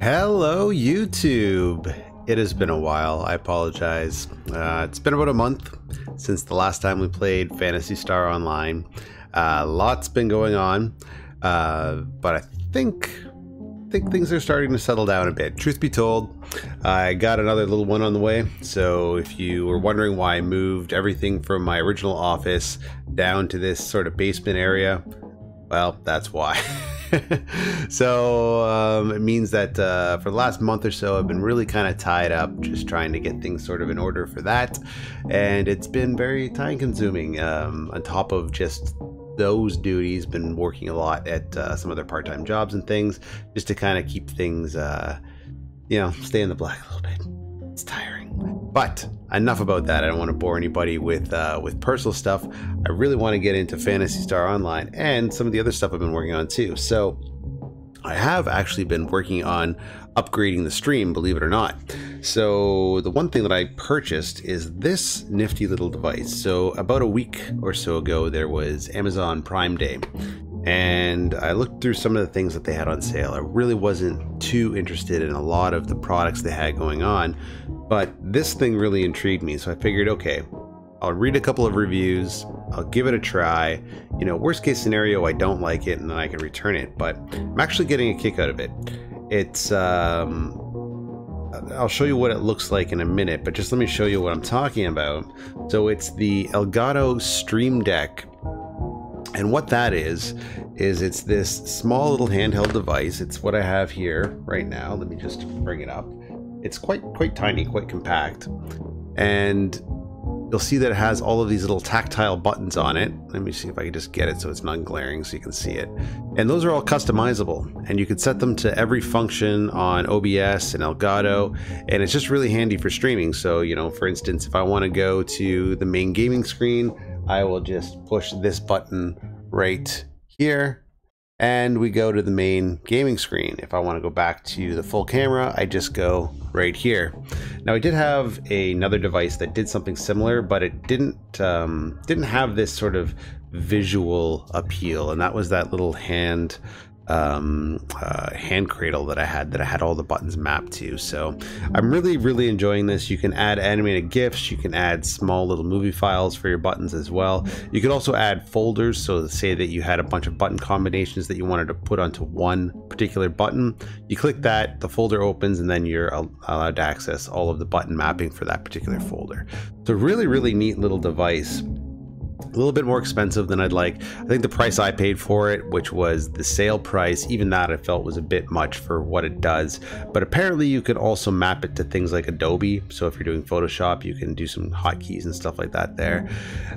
Hello YouTube! It has been a while, I apologize. It's been about a month since the last time we played Phantasy Star Online. Lots been going on, but I think things are starting to settle down a bit. Truth be told, I got another little one on the way, so if you were wondering why I moved everything from my original office down to this sort of basement area, well, that's why. So it means that for the last month or so I've been really kind of tied up just trying to get things sort of in order for that, and it's been very time consuming. On top of just those duties, been working a lot at some other part-time jobs and things just to kind of keep things you know, stay in the black a little bit. It's tiring. But enough about that. I don't want to bore anybody with personal stuff. I really want to get into Phantasy Star Online and some of the other stuff I've been working on too. So I have actually been working on upgrading the stream, believe it or not. So the one thing that I purchased is this nifty little device. So about a week or so ago, there was Amazon Prime Day, and I looked through some of the things that they had on sale. I really wasn't too interested in a lot of the products they had going on, but this thing really intrigued me. So I figured, okay, I'll read a couple of reviews, I'll give it a try. You know, worst case scenario, I don't like it and then I can return it, but I'm actually getting a kick out of it. It's, I'll show you what it looks like in a minute, but just let me show you what I'm talking about. So it's the Elgato Stream Deck. And what that is it's this small little handheld device. It's what I have here right now. Let me just bring it up. It's quite tiny, quite compact. And you'll see that it has all of these little tactile buttons on it. Let me see if I can just get it so it's non-glaring so you can see it. And those are all customizable, and you can set them to every function on OBS and Elgato, and it's just really handy for streaming. So, you know, for instance, if I want to go to the main gaming screen, I will just push this button right here, and we go to the main gaming screen. If I want to go back to the full camera, I just go right here. Now, I did have another device that did something similar, but it didn't have this sort of visual appeal, and that was that little hand cradle that I had all the buttons mapped to. So I'm really enjoying this. You can add animated GIFs, you can add small little movie files for your buttons as well. You could also add folders, so say that you had a bunch of button combinations that you wanted to put onto one particular button. You click that, the folder opens, and then you're allowed to access all of the button mapping for that particular folder. So really neat little device. A little bit more expensive than I'd like. I think the price I paid for it, which was the sale price, even that I felt was a bit much for what it does. But apparently you could also map it to things like Adobe. So if you're doing Photoshop, you can do some hotkeys and stuff like that there.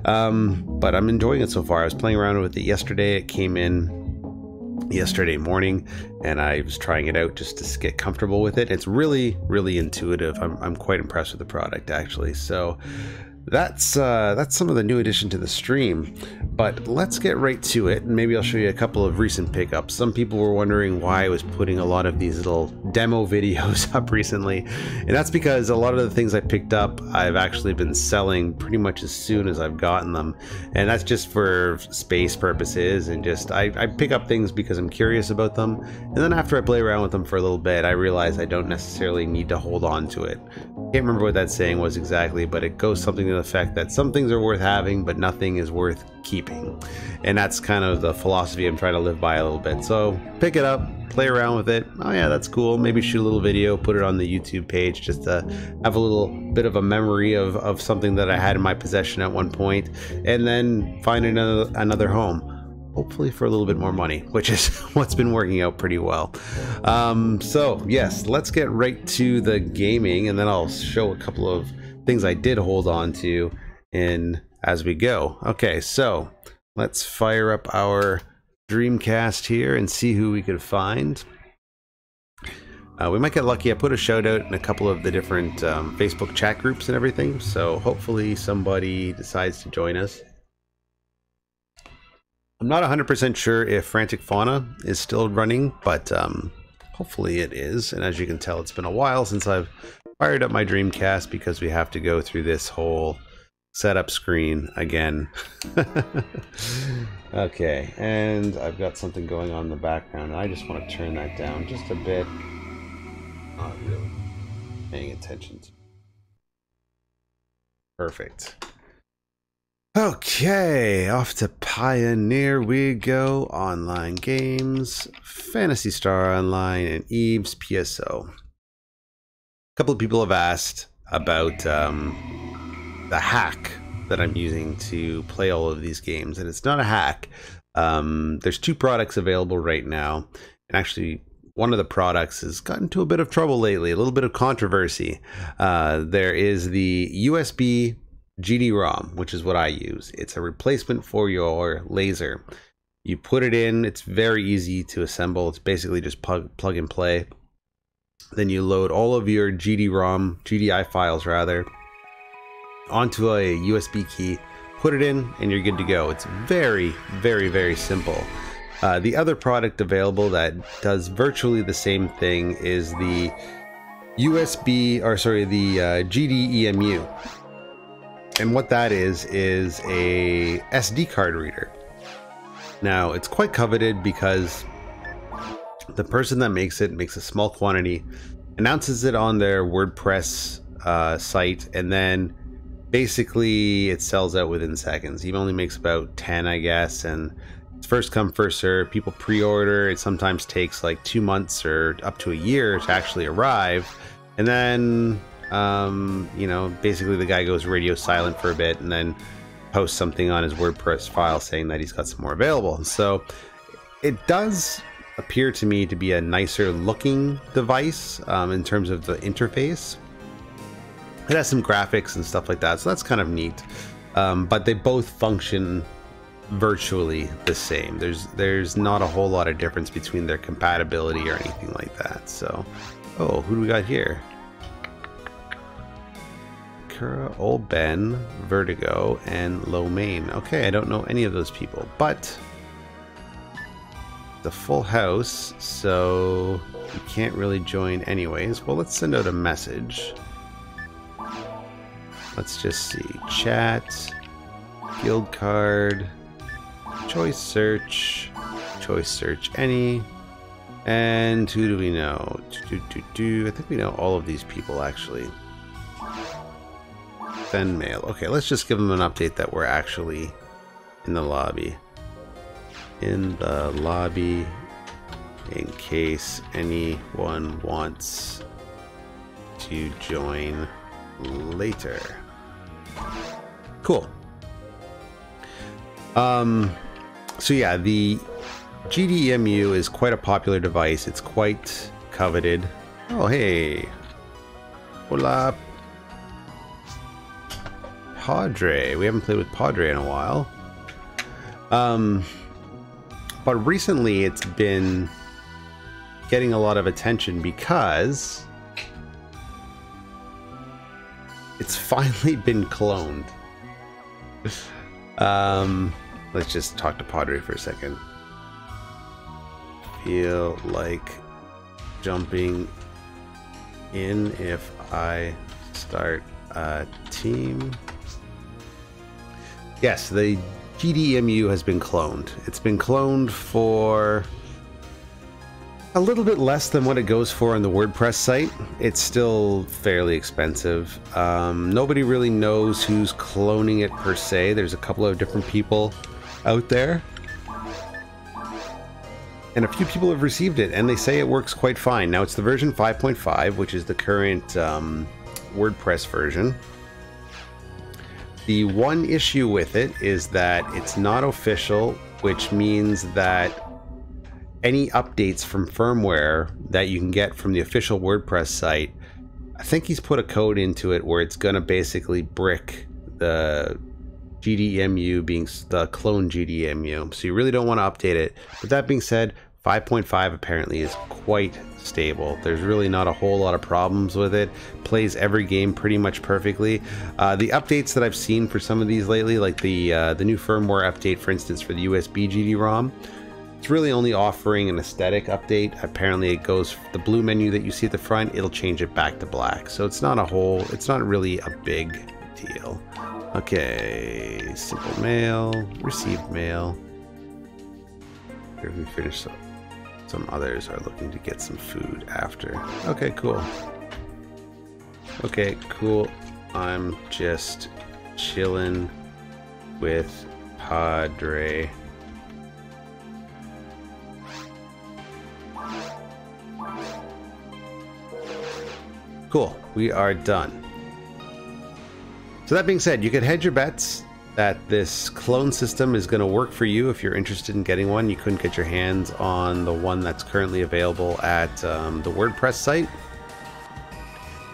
But I'm enjoying it so far. I was playing around with it yesterday. It came in yesterday morning, and I was trying it out just to get comfortable with it. It's really intuitive. I'm quite impressed with the product, actually. So that's some of the new addition to the stream, but let's get right to it, and maybe I'll show you a couple of recent pickups. Some people were wondering why I was putting a lot of these little demo videos up recently, and that's because a lot of the things I picked up I've actually been selling pretty much as soon as I've gotten them, and that's just for space purposes, and just I pick up things because I'm curious about them, and then after I play around with them for a little bit, I realize I don't necessarily need to hold on to it. I can't remember what that saying was exactly, but it goes something to the effect that some things are worth having, but nothing is worth keeping. And that's kind of the philosophy I'm trying to live by a little bit. So pick it up, play around with it. Oh yeah, that's cool. Maybe shoot a little video, put it on the YouTube page just to have a little bit of a memory of something that I had in my possession at one point, and then find another home. Hopefully for a little bit more money, which is what's been working out pretty well. So yes, let's get right to the gaming, and then I'll show a couple of things I did hold on to as we go. Okay, so let's fire up our Dreamcast here and see who we could find. We might get lucky. I put a shout out in a couple of the different Facebook chat groups and everything, so hopefully somebody decides to join us. I'm not 100% sure if Frantic Fauna is still running, but hopefully it is. And as you can tell, it's been a while since I've fired up my Dreamcast because we have to go through this whole setup screen again. Okay, and I've got something going on in the background, and I just want to turn that down just a bit. Not really paying attention to. Perfect. Okay, off to Pioneer we go. Online games, Phantasy Star Online, and Eve's PSO. A couple of people have asked about the hack that I'm using to play all of these games, and it's not a hack. There's two products available right now, and actually one of the products has gotten into a bit of trouble lately, a little bit of controversy. There is the USB GD-ROM, which is what I use. It's a replacement for your laser. You put it in, it's very easy to assemble. It's basically just plug and play. Then you load all of your GDI files rather, onto a USB key, put it in, and you're good to go. It's very, very, very simple. The other product available that does virtually the same thing is the the GD-EMU. And what that is a SD card reader. Now, it's quite coveted because the person that makes it makes a small quantity, announces it on their WordPress site, and then basically it sells out within seconds. He only makes about 10, I guess, and it's first come, first serve. People pre-order. It sometimes takes like 2 months or up to a year to actually arrive. And then, you know, basically the guy goes radio silent for a bit and then posts something on his WordPress file saying that he's got some more available. So it does appear to me to be a nicer looking device in terms of the interface. It has some graphics and stuff like that, so that's kind of neat. But they both function virtually the same. There's not a whole lot of difference between their compatibility or anything like that. So, oh, who do we got here? Kura, Old Ben, Vertigo, and Lo Mein. Okay, I don't know any of those people, but the full house, so you can't really join anyways. Well, let's send out a message. Let's just see. Chat, guild card, choice search any, and who do we know? I think we know all of these people actually. Send mail. Okay, let's just give them an update that we're actually in the lobby. In the lobby, in case anyone wants to join later. Cool. So yeah, the GD-EMU is quite a popular device. It's quite coveted. Oh, hey. Hola. Padre. We haven't played with Padre in a while. But recently it's been getting a lot of attention because it's finally been cloned. Let's just talk to Padre for a second. Feel like jumping in if I start a team. Yes, the GD-EMU has been cloned. It's been cloned for a little bit less than what it goes for on the WordPress site. It's still fairly expensive. Nobody really knows who's cloning it per se. There's a couple of different people out there. And a few people have received it, and they say it works quite fine. Now, it's the version 5.5, which is the current WordPress version. The one issue with it is that it's not official, which means that any updates from firmware that you can get from the official WordPress site, I think he's put a code into it where it's going to basically brick the GD-EMU being the clone GD-EMU. So you really don't want to update it. But that being said, 5.5 apparently is quite stable. There's really not a whole lot of problems with it. Plays every game pretty much perfectly. The updates that I've seen for some of these lately, like the new firmware update, for instance, for the USB GD-ROM, it's really only offering an aesthetic update. Apparently it goes, the blue menu that you see at the front, it'll change it back to black. So it's not really a big deal. Okay, simple mail, received mail. Here we finish up. Some others are looking to get some food after. Okay, cool. Okay, cool. I'm just chilling with Padre. Cool, we are done. So that being said, you could hedge your bets that this clone system is going to work for you if you're interested in getting one. You couldn't get your hands on the one that's currently available at the WordPress site.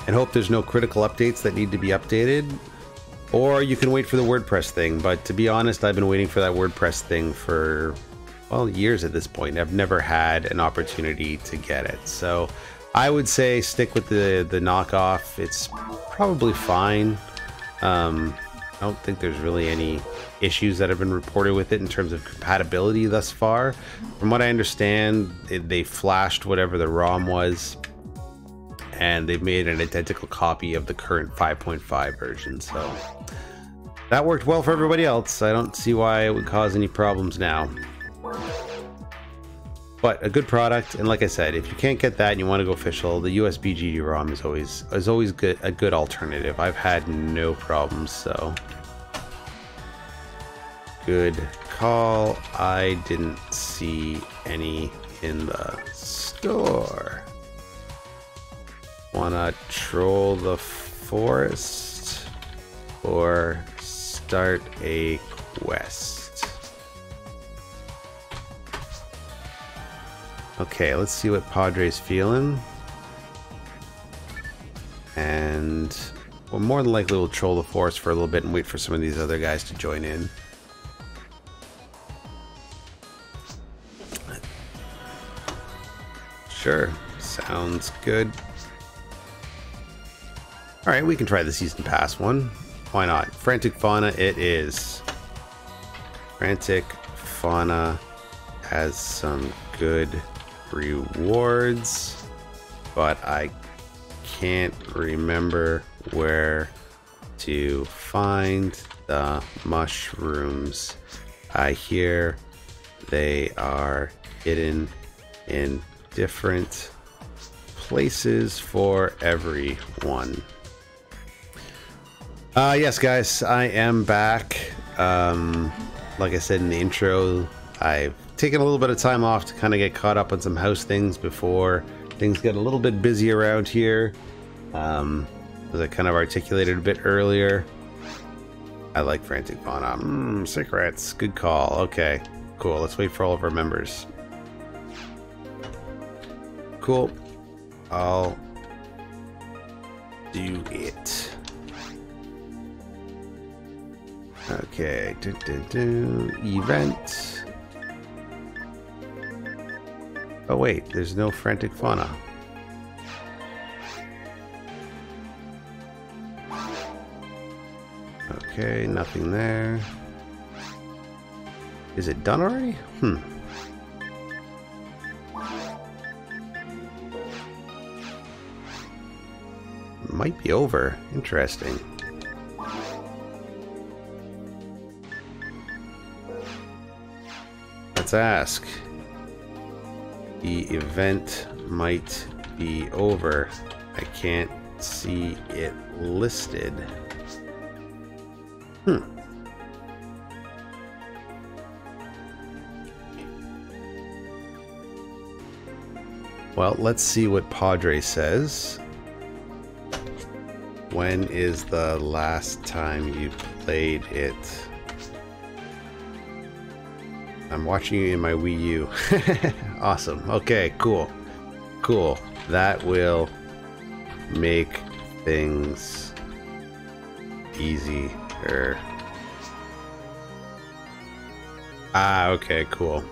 And hope there's no critical updates that need to be updated. Or you can wait for the WordPress thing. But to be honest, I've been waiting for that WordPress thing for, well, years at this point. I've never had an opportunity to get it. So I would say stick with the knockoff. It's probably fine. I don't think there's really any issues that have been reported with it in terms of compatibility thus far. From what I understand, they flashed whatever the ROM was, and they've made an identical copy of the current 5.5 version. So that worked well for everybody else. I don't see why it would cause any problems now. But a good product, and like I said, if you can't get that and you want to go official, the USB GD-ROM is always good, a good alternative. I've had no problems, so good call. I didn't see any in the store. Wanna troll the forest or start a quest? Okay, let's see what Padre's feeling. And well, more than likely we'll troll the forest for a little bit and wait for some of these other guys to join in. Sure, sounds good. Alright, we can try the season pass one. Why not? Frantic Fauna it is. Frantic Fauna has some good rewards, but I can't remember where to find the mushrooms. I hear they are hidden in different places for everyone. Yes guys, I am back. Like I said in the intro, I've taken a little bit of time off to kind of get caught up on some house things before things get a little bit busy around here. As I kind of articulated a bit earlier, I like Frantic Fauna. Cigarettes, good call. Okay, cool. Let's wait for all of our members. Cool. I'll do it. Okay. Event. Oh wait, there's no Frantic Fauna. Okay, nothing there. Is it done already? Might be over. Interesting. Let's ask. The event might be over. I can't see it listed. Well, let's see what Padre says. When is the last time you played it? I'm watching you in my Wii U. Awesome. Okay, cool. Cool. That will make things easier. Okay, cool.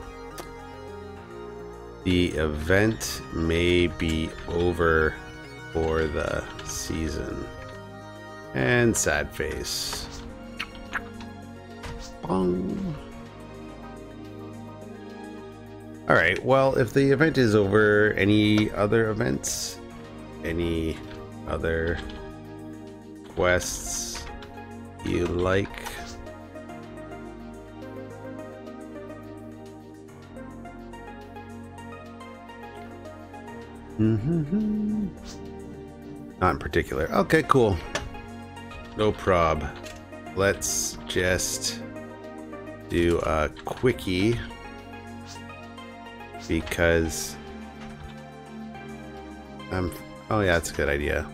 The event may be over for the season. And sad face. Bong. Alright, well, if the event is over, any other events? Any other quests you like? Not in particular. Okay, cool. No prob. Let's just do a quickie because oh yeah, that's a good idea.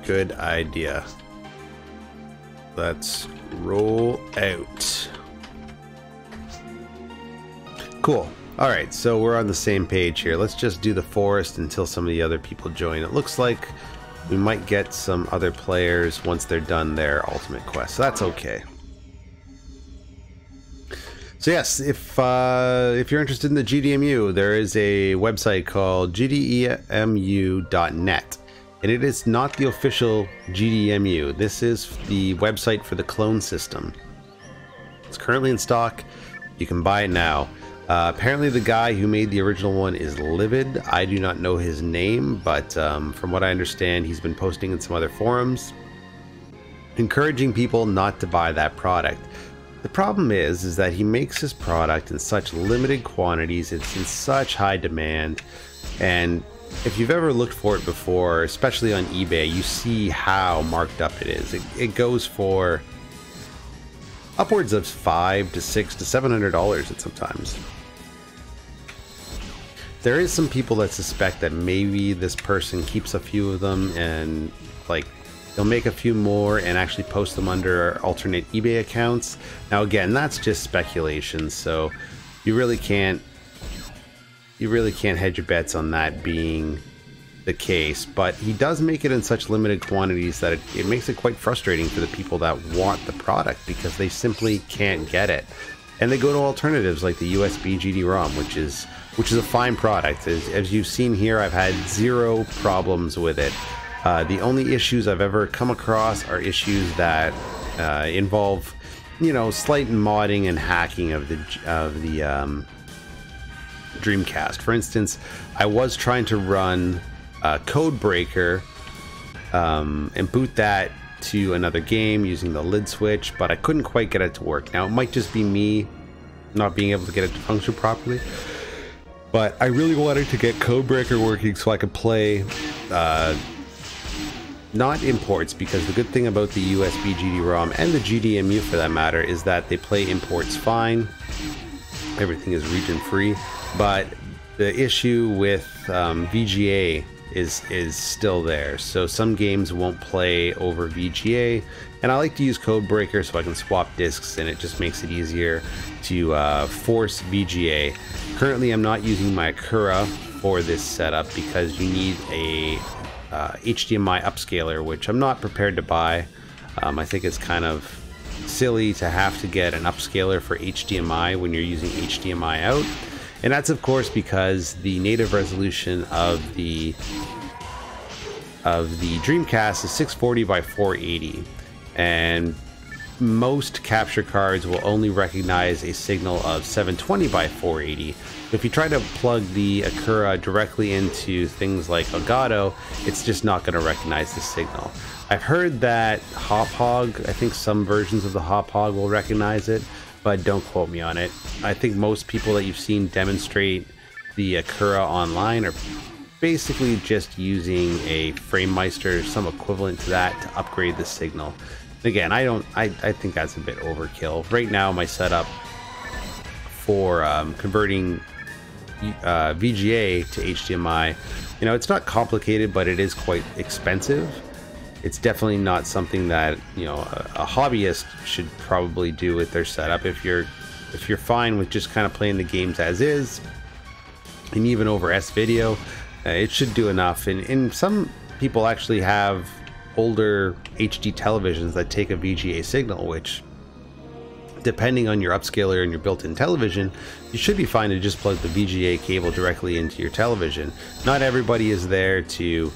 Good idea. Let's roll out. Cool. Alright, so we're on the same page here. Let's just do the forest until some of the other people join. It looks like we might get some other players once they're done their ultimate quest. So that's okay. So yes, if you're interested in the GDMU, there is a website called gdemu.net. And it is not the official GDMU. This is the website for the clone system. It's currently in stock. You can buy it now. Apparently the guy who made the original one is livid. I do not know his name, but from what I understand, he's been posting in some other forums, encouraging people not to buy that product. The problem is that he makes his product in such limited quantities, it's in such high demand, and if you've ever looked for it before, especially on eBay, you see how marked up it is. It goes for upwards of $500 to $600 to $700 at sometimes. There is some people that suspect that maybe this person keeps a few of them and like they'll make a few more and actually post them under alternate eBay accounts. Now again, that's just speculation, so you really can't hedge your bets on that being the case, but he does make it in such limited quantities that it makes it quite frustrating for the people that want the product because they simply can't get it. And they go to alternatives like the USB GD-ROM, which is a fine product. As you've seen here, I've had zero problems with it. The only issues I've ever come across are issues that involve, you know, slight modding and hacking of the Dreamcast. For instance, I was trying to run Codebreaker and boot that to another game using the lid switch, but I couldn't quite get it to work. Now it might just be me not being able to get it to function properly, but I really wanted to get Codebreaker working so I could play not imports, because the good thing about the USB GD-ROM and the GDMU for that matter is that they play imports fine. Everything is region free, but the issue with VGA is still there, so some games won't play over VGA, and I like to use Codebreaker so I can swap discs and it just makes it easier to force VGA. Currently I'm not using my Acura for this setup because you need a HDMI upscaler, which I'm not prepared to buy. I think it's kind of silly to have to get an upscaler for HDMI when you're using HDMI out. And that's of course because the native resolution of the Dreamcast is 640 by 480, and most capture cards will only recognize a signal of 720 by 480. If you try to plug the Acura directly into things like Elgato, it's just not going to recognize the signal. I've heard that Hop-Hog, I think some versions of the Hop-Hog will recognize it, but don't quote me on it. I think most people that you've seen demonstrate the Acura online are basically just using a FrameMeister, some equivalent to that, to upgrade the signal. Again, I think that's a bit overkill. Right now my setup for converting VGA to HDMI, you know, it's not complicated, but it is quite expensive. It's definitely not something that, you know, a hobbyist should probably do with their setup. If you're fine with just kind of playing the games as is, and even over S-Video, it should do enough. And some people actually have older HD televisions that take a VGA signal, which, depending on your upscaler and your built-in television, you should be fine to just plug the VGA cable directly into your television. Not everybody is there to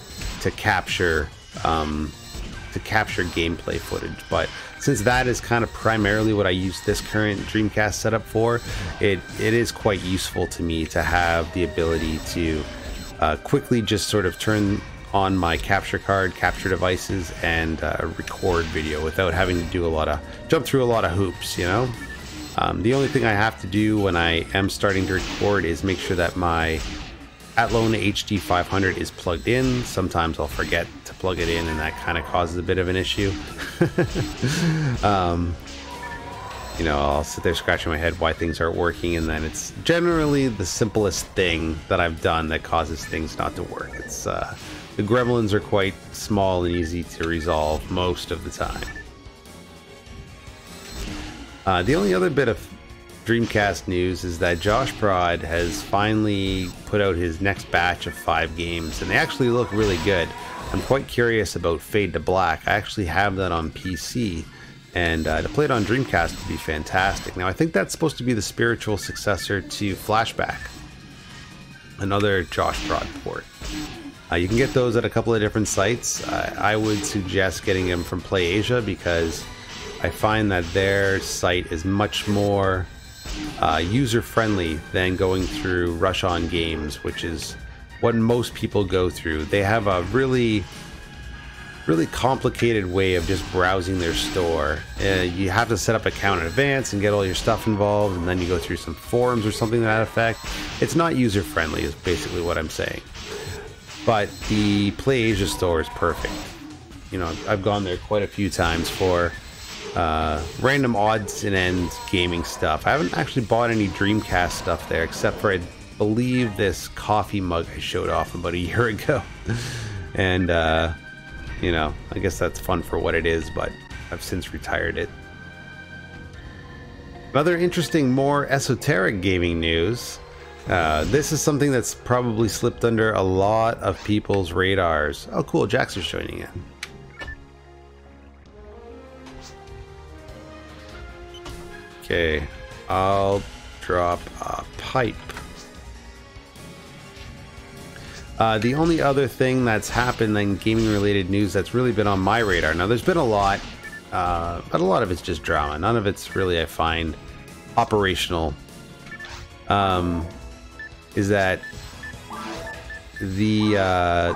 capture gameplay footage, but since that is kind of primarily what I use this current Dreamcast setup for, it is quite useful to me to have the ability to quickly just sort of turn on my capture card, capture devices, and record video without having to jump through a lot of hoops, you know? The only thing I have to do when I am starting to record is make sure that my Atlone HD 500 is plugged in. Sometimes I'll forget to plug it in, and that kind of causes a bit of an issue. You know, I'll sit there scratching my head why things aren't working, and then it's generally the simplest thing that I've done that causes things not to work. It's the gremlins are quite small and easy to resolve most of the time. The only other bit of Dreamcast news is that Josh Prod has finally put out his next batch of 5 games, and they actually look really good. I'm quite curious about Fade to Black. I actually have that on PC, and to play it on Dreamcast would be fantastic. Now, I think that's supposed to be the spiritual successor to Flashback, another Josh Prod port. You can get those at a couple of different sites. I would suggest getting them from PlayAsia, because I find that their site is much more user-friendly than going through Rush On Games, which is what most people go through. They have a really complicated way of just browsing their store. You have to set up an account in advance and get all your stuff involved, and then you go through some forums or something to that effect. It's not user-friendly is basically what I'm saying. But the PlayAsia store is perfect. You know, I've gone there quite a few times for random odds and ends gaming stuff. I haven't actually bought any Dreamcast stuff there, except for, I believe, this coffee mug I showed off about a year ago. And you know, I guess that's fun for what it is, but I've since retired it. Another interesting, more esoteric gaming news. This is something that's probably slipped under a lot of people's radars. Oh cool, Jackson's joining in. Okay, I'll drop a pipe. The only other thing that's happened in gaming related news that's really been on my radar, now there's been a lot, but a lot of it's just drama. None of it's really, I find, operational. Is that the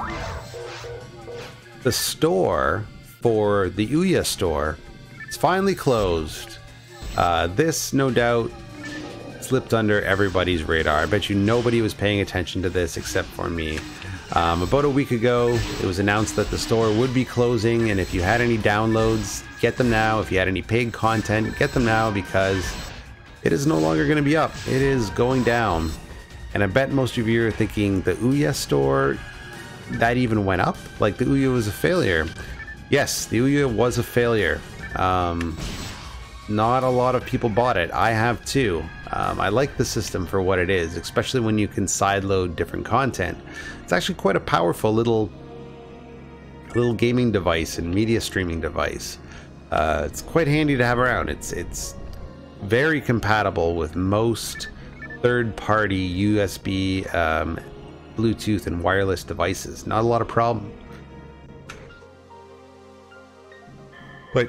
store for the Ouya store is finally closed. This, no doubt, slipped under everybody's radar. I bet you nobody was paying attention to this except for me. About a week ago, it was announced that the store would be closing, and if you had any downloads, get them now. If you had any paid content, get them now, because it is no longer going to be up. It is going down. And I bet most of you are thinking, the Ouya store, that even went up? Like, the Ouya was a failure. Yes, the Ouya was a failure. Not a lot of people bought it. I have too. I like the system for what it is, especially when you can sideload different content. It's actually quite a powerful little gaming device and media streaming device. It's quite handy to have around. It's very compatible with most third-party USB, Bluetooth, and wireless devices. Not a lot of problem. But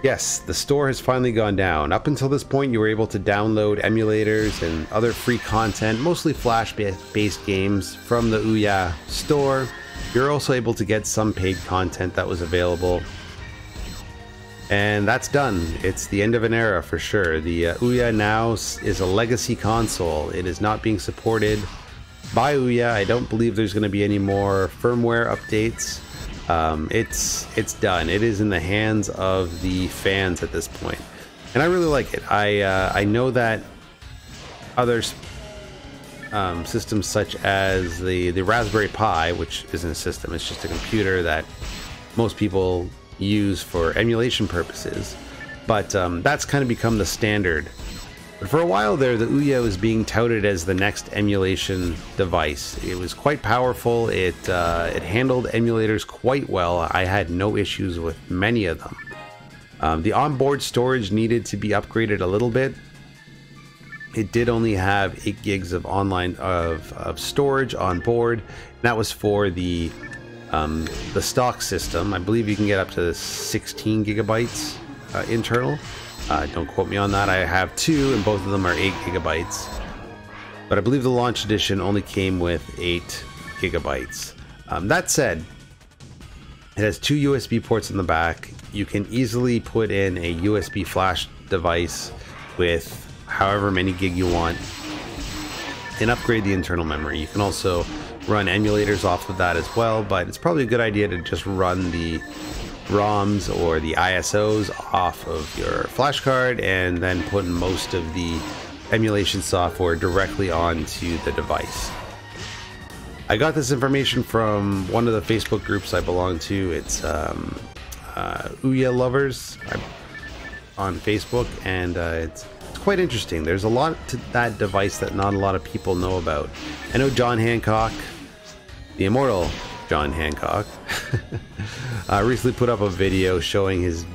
yes, the store has finally gone down. Up until this point, you were able to download emulators and other free content, mostly Flash-based games, from the Ouya store. You're also able to get some paid content that was available. And that's done. It's the end of an era for sure. The Ouya now is a legacy console. It is not being supported by Ouya. I don't believe there's going to be any more firmware updates. It's done. It is in the hands of the fans at this point, and I really like it. I know that other systems such as the Raspberry Pi, which isn't a system, it's just a computer that most people use for emulation purposes, but that's kind of become the standard. But for a while there, the Ouya was being touted as the next emulation device. It was quite powerful. It handled emulators quite well. I had no issues with many of them. The onboard storage needed to be upgraded a little bit. It did only have 8 gigs of of storage on board. And that was for the stock system. I believe you can get up to 16 gigabytes internal. Don't quote me on that. I have 2, and both of them are 8 gigabytes. But I believe the launch edition only came with 8 gigabytes. That said, it has 2 USB ports in the back. You can easily put in a USB flash device with however many gig you want. and upgrade the internal memory. You can also run emulators off of that as well, but it's probably a good idea to just run the ROMs or the ISOs off of your flash card and then put most of the emulation software directly onto the device. I got this information from one of the Facebook groups I belong to. It's Ouya Lovers on Facebook, and it's quite interesting. There's a lot to that device that not a lot of people know about. I know John Hancock, the immortal John Hancock, recently put up a video showing his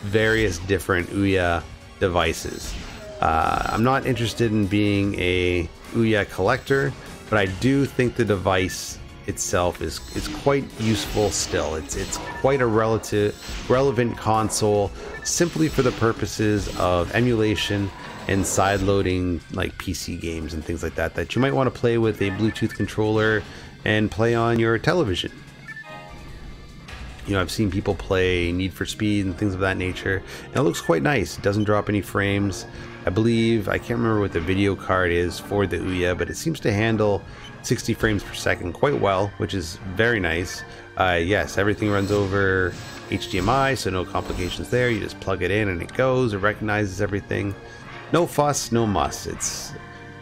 various different Ouya devices. I'm not interested in being a Ouya collector, but I do think the device itself is quite useful still. It's quite a relevant console simply for the purposes of emulation and side-loading like PC games and things like that that you might want to play with a Bluetooth controller and play on your television. You know, I've seen people play Need for Speed and things of that nature, and it looks quite nice. It doesn't drop any frames. I believe, I can't remember what the video card is for the Ouya, but it seems to handle 60 frames per second quite well, which is very nice. Yes, everything runs over HDMI, so no complications there. You just plug it in and it goes, it recognizes everything. No fuss, no muss.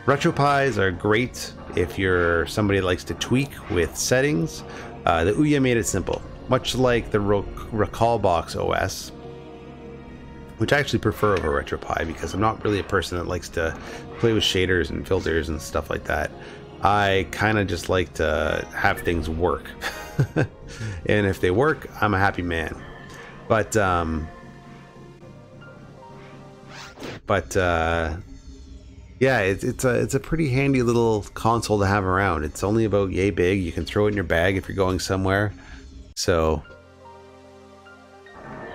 RetroPies are great if you're somebody that likes to tweak with settings. The Ouya made it simple, much like the Recalbox OS, which I actually prefer over RetroPie because I'm not really a person that likes to play with shaders and filters and stuff like that. I kind of just like to have things work. And if they work, I'm a happy man. But yeah, it's a pretty handy little console to have around. It's only about yay big. You can throw it in your bag if you're going somewhere. So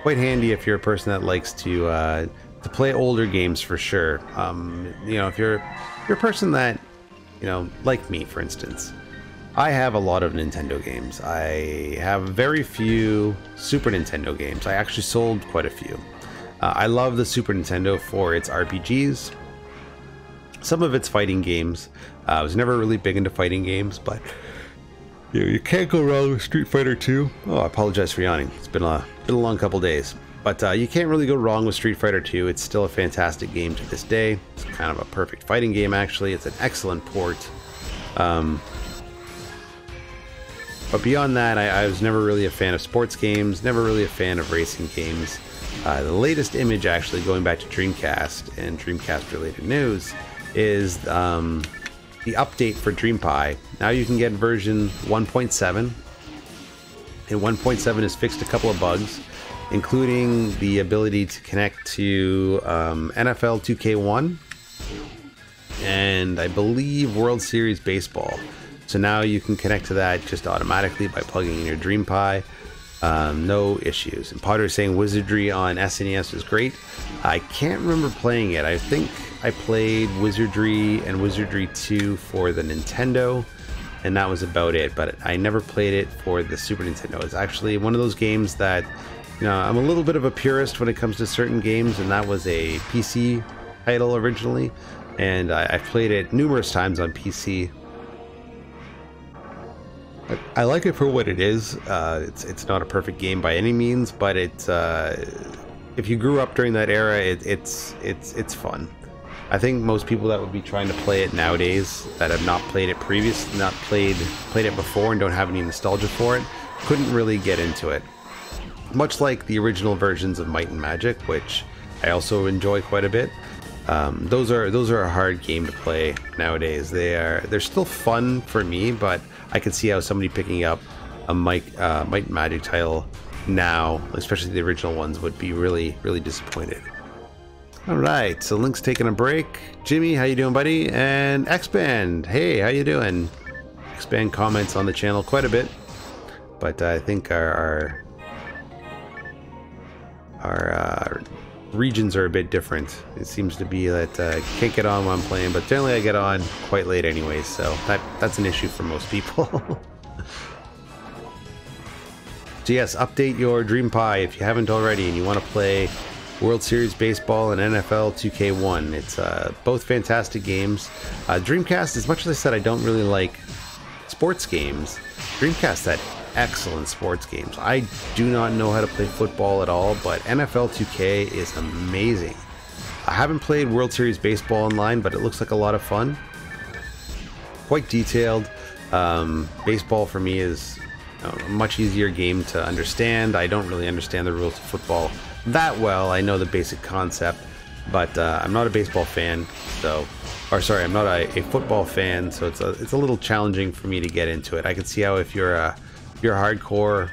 quite handy if you're a person that likes to play older games for sure. You know, if you're a person that, you know, like me, for instance, I have a lot of Nintendo games. I have very few Super Nintendo games. I actually sold quite a few. I love the Super Nintendo for its RPGs, some of its fighting games. I was never really big into fighting games, but you can't go wrong with Street Fighter 2. Oh, I apologize for yawning. It's been a long couple days. But you can't really go wrong with Street Fighter 2. It's still a fantastic game to this day. It's kind of a perfect fighting game, actually. It's an excellent port. But beyond that, I was never really a fan of sports games, never really a fan of racing games. The latest image, actually, going back to Dreamcast and Dreamcast-related news, is the update for DreamPi. Now you can get version 1.7, and 1.7 has fixed a couple of bugs, including the ability to connect to NFL 2K1 and I believe World Series Baseball. So now you can connect to that just automatically by plugging in your DreamPi. No issues. And Potter's saying Wizardry on SNES is great. I can't remember playing it. I think I played Wizardry and Wizardry 2 for the Nintendo, and that was about it. But I never played it for the Super Nintendo. It's actually one of those games that, you know, I'm a little bit of a purist when it comes to certain games, and that was a PC title originally, and I've played it numerous times on PC. I like it for what it is. It's not a perfect game by any means, but it's if you grew up during that era, it's fun. I think most people that would be trying to play it nowadays that have not played it previously, not played it before, and don't have any nostalgia for it, couldn't really get into it. Much like the original versions of Might and Magic, which I also enjoy quite a bit. Those are a hard game to play nowadays. They're still fun for me, but I can see how somebody picking up a Might and Magic title now, especially the original ones, would be really disappointed. All right, so Link's taking a break. Jimmy, how you doing, buddy? And Xband, hey, how you doing? Xband comments on the channel quite a bit, but I think our regions are a bit different. It seems to be that I can't get on when I'm playing, but generally I get on quite late anyways, so that's an issue for most people. So yes, update your DreamPi if you haven't already and you want to play World Series Baseball and NFL 2K1. It's both fantastic games. Dreamcast, as much as I said I don't really like sports games, Dreamcast had excellent sports games. I do not know how to play football at all, but NFL 2K is amazing. I haven't played World Series Baseball online, but it looks like a lot of fun. Quite detailed. Baseball for me is a much easier game to understand. I don't really understand the rules of football that well. I know the basic concept, but I'm not a baseball fan, so, or sorry, I'm not a football fan, so it's a little challenging for me to get into it. I can see how if you're a hardcore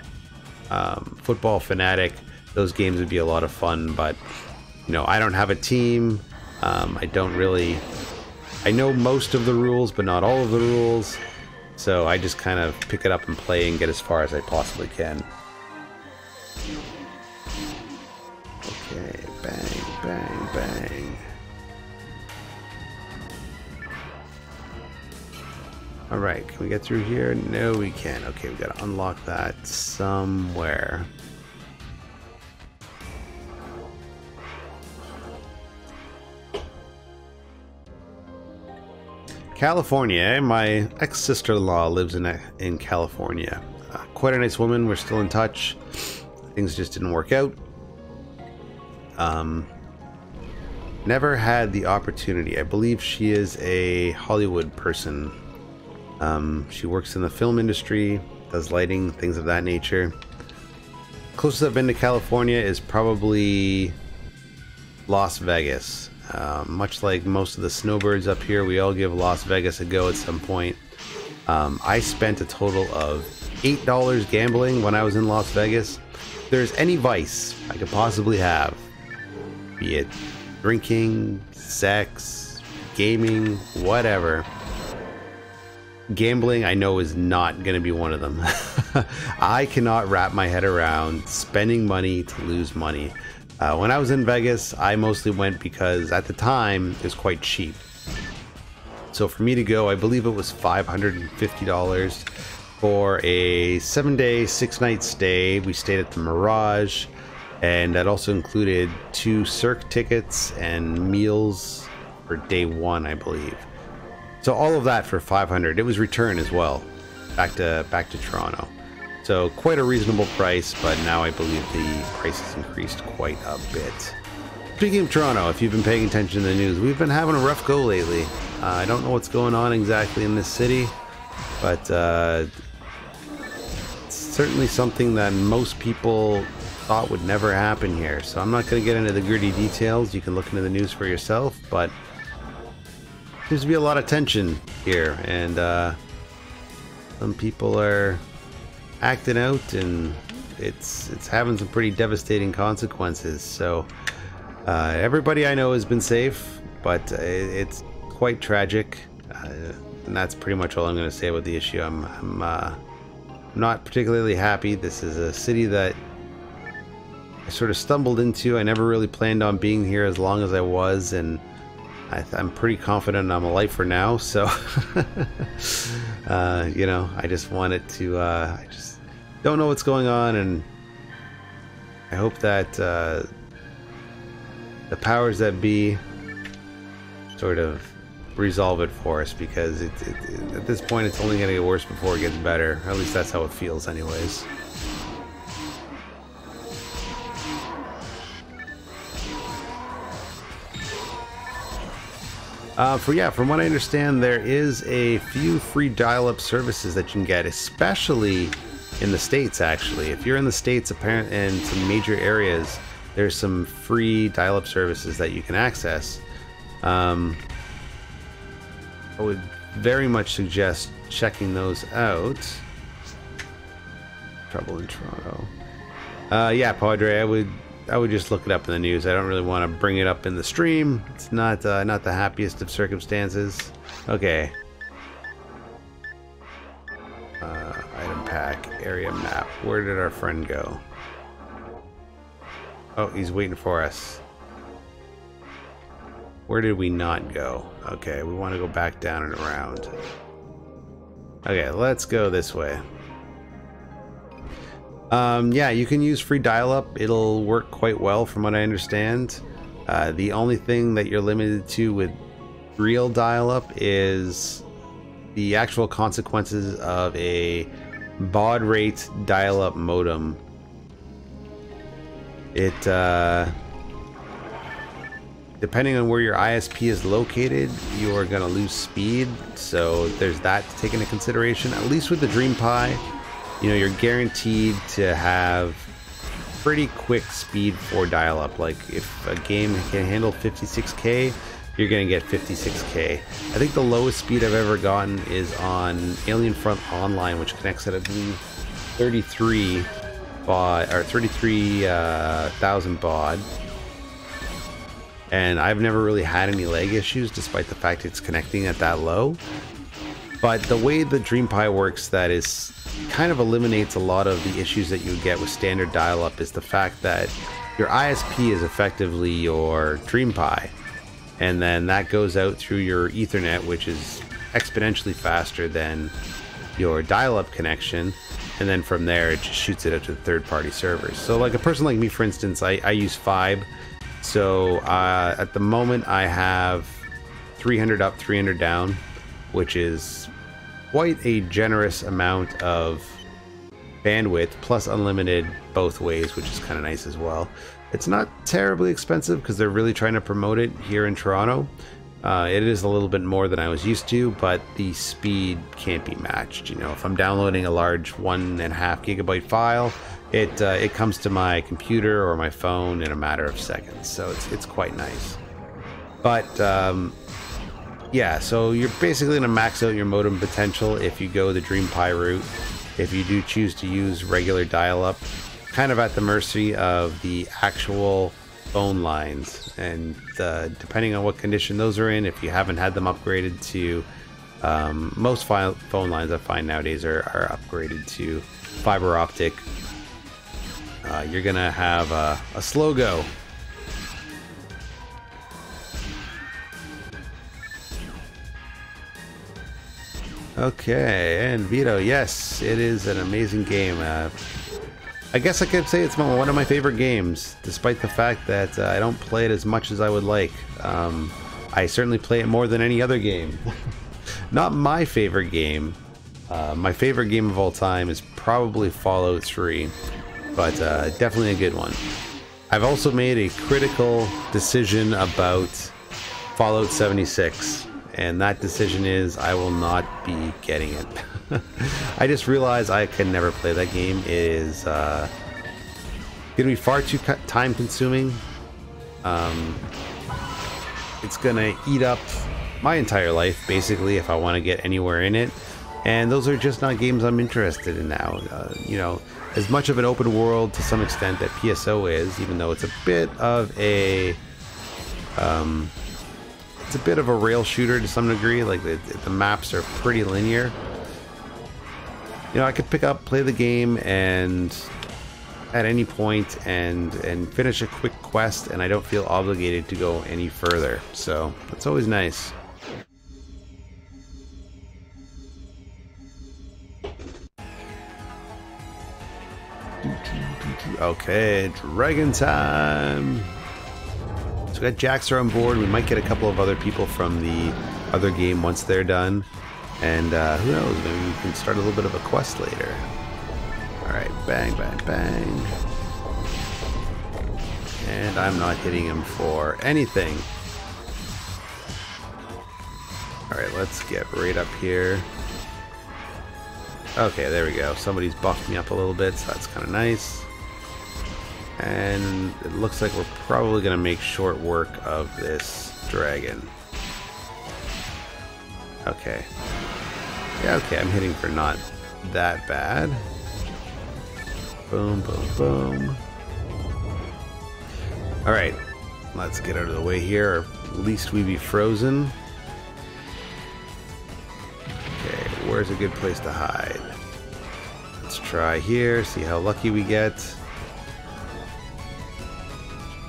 football fanatic, those games would be a lot of fun, but you know, I don't have a team. I know most of the rules, but not all of the rules. So I just kind of pick it up and play and get as far as I possibly can. Okay, bang, bang, bang. Alright, can we get through here? No, we can't. Okay, we gotta unlock that somewhere. California. My ex-sister-in-law lives in California. Quite a nice woman. We're still in touch. Things just didn't work out. Never had the opportunity. I believe she is a Hollywood person. She works in the film industry, does lighting, things of that nature. Closest I've been to California is probably Las Vegas. Much like most of the snowbirds up here, we all give Las Vegas a go at some point. I spent a total of $8 gambling when I was in Las Vegas. If there's any vice I could possibly have, be it drinking, sex, gaming, whatever, gambling I know is not going to be one of them. I cannot wrap my head around spending money to lose money. When I was in Vegas, I mostly went because at the time it was quite cheap. So for me to go, I believe it was $550 for a 7-day, 6-night stay. We stayed at the Mirage, and that also included 2 Cirque tickets and meals for day 1, I believe. So all of that for $500. It was return as well, back to Toronto. So quite a reasonable price, but now I believe the price has increased quite a bit. Speaking of Toronto, if you've been paying attention to the news, we've been having a rough go lately. I don't know what's going on exactly in this city, but it's certainly something that most people thought would never happen here. So I'm not going to get into the gritty details. You can look into the news for yourself, but seems to be a lot of tension here, and some people are acting out, and it's having some pretty devastating consequences. So everybody I know has been safe, but it's quite tragic, and that's pretty much all I'm going to say about the issue. I'm not particularly happy. This is a city that I sort of stumbled into. I never really planned on being here as long as I was, and I'm pretty confident I'm a lifer now. So you know, I just wanted to I just don't know what's going on, and I hope that the powers that be sort of resolve it for us, because at this point it's only going to get worse before it gets better. At least that's how it feels anyways. From what I understand, there is a few free dial-up services that you can get, especially in the States, actually. If you're in the States, apparently, and some major areas, there's some free dial-up services that you can access. I would very much suggest checking those out. Trouble in Toronto. Yeah, Padre, I would just look it up in the news. I don't really want to bring it up in the stream. It's not the happiest of circumstances. Okay. Item pack, area map. Where did our friend go? Oh, he's waiting for us. Where did we not go? Okay, we want to go back down and around. Okay, let's go this way. Yeah, you can use free dial-up. It'll work quite well from what I understand. The only thing that you're limited to with real dial-up is the actual consequences of a baud rate dial-up modem. It depending on where your ISP is located, you are going to lose speed, so there's that to take into consideration. At least with the DreamPi, you know, you're guaranteed to have pretty quick speed for dial-up. Like if a game can handle 56K, you're going to get 56K. I think the lowest speed I've ever gotten is on Alien Front Online, which connects at, I believe, 33 baud, or 33,000 baud. And I've never really had any lag issues, despite the fact it's connecting at that low. But the way the DreamPi works, that is kind of eliminates a lot of the issues that you get with standard dial-up, is the fact that your ISP is effectively your DreamPi, and then that goes out through your Ethernet, which is exponentially faster than your dial-up connection, and then from there it just shoots it out to the third-party servers. So like a person like me, for instance, I use Fibe. So at the moment I have 300 up, 300 down, which is quite a generous amount of bandwidth, plus unlimited both ways, which is kind of nice as well. It's not terribly expensive because they're really trying to promote it here in Toronto. It is a little bit more than I was used to, but the speed can't be matched. You know, if I'm downloading a large 1.5 gigabyte file, it comes to my computer or my phone in a matter of seconds, so it's quite nice. But yeah, so you're basically going to max out your modem potential if you go the DreamPi route. If you do choose to use regular dial-up, kind of at the mercy of the actual phone lines, and depending on what condition those are in, if you haven't had them upgraded to most phone lines I find nowadays are upgraded to fiber optic, you're gonna have a slow go. Okay, and Vito, yes, it is an amazing game. I guess I could say it's one of my favorite games, despite the fact that I don't play it as much as I would like. I certainly play it more than any other game. Not my favorite game. My favorite game of all time is probably Fallout 3, but definitely a good one. I've also made a critical decision about Fallout 76, and that decision is I will not be getting it. I just realized I can never play that game. It is going to be far too time consuming. It's going to eat up my entire life, basically, if I want to get anywhere in it. And those are just not games I'm interested in now. You know, as much of an open world to some extent that PSO is, even though it's a bit of a rail shooter to some degree. Like the maps are pretty linear. You know, I could pick up, play the game, and at any point and finish a quick quest, and I don't feel obligated to go any further. So that's always nice. Okay, dragon time. So we got Jaxer on board. We might get a couple of other people from the other game once they're done. And who knows, maybe we can start a little bit of a quest later. Alright, bang, bang, bang. And I'm not hitting him for anything. Alright, let's get right up here. Okay, there we go. Somebody's buffed me up a little bit, so that's kind of nice. And it looks like we're probably going to make short work of this dragon. Okay. Yeah, okay, I'm hitting for not that bad. Boom, boom, boom. Alright, let's get out of the way here, or at least we be frozen. Okay, where's a good place to hide? Let's try here, see how lucky we get.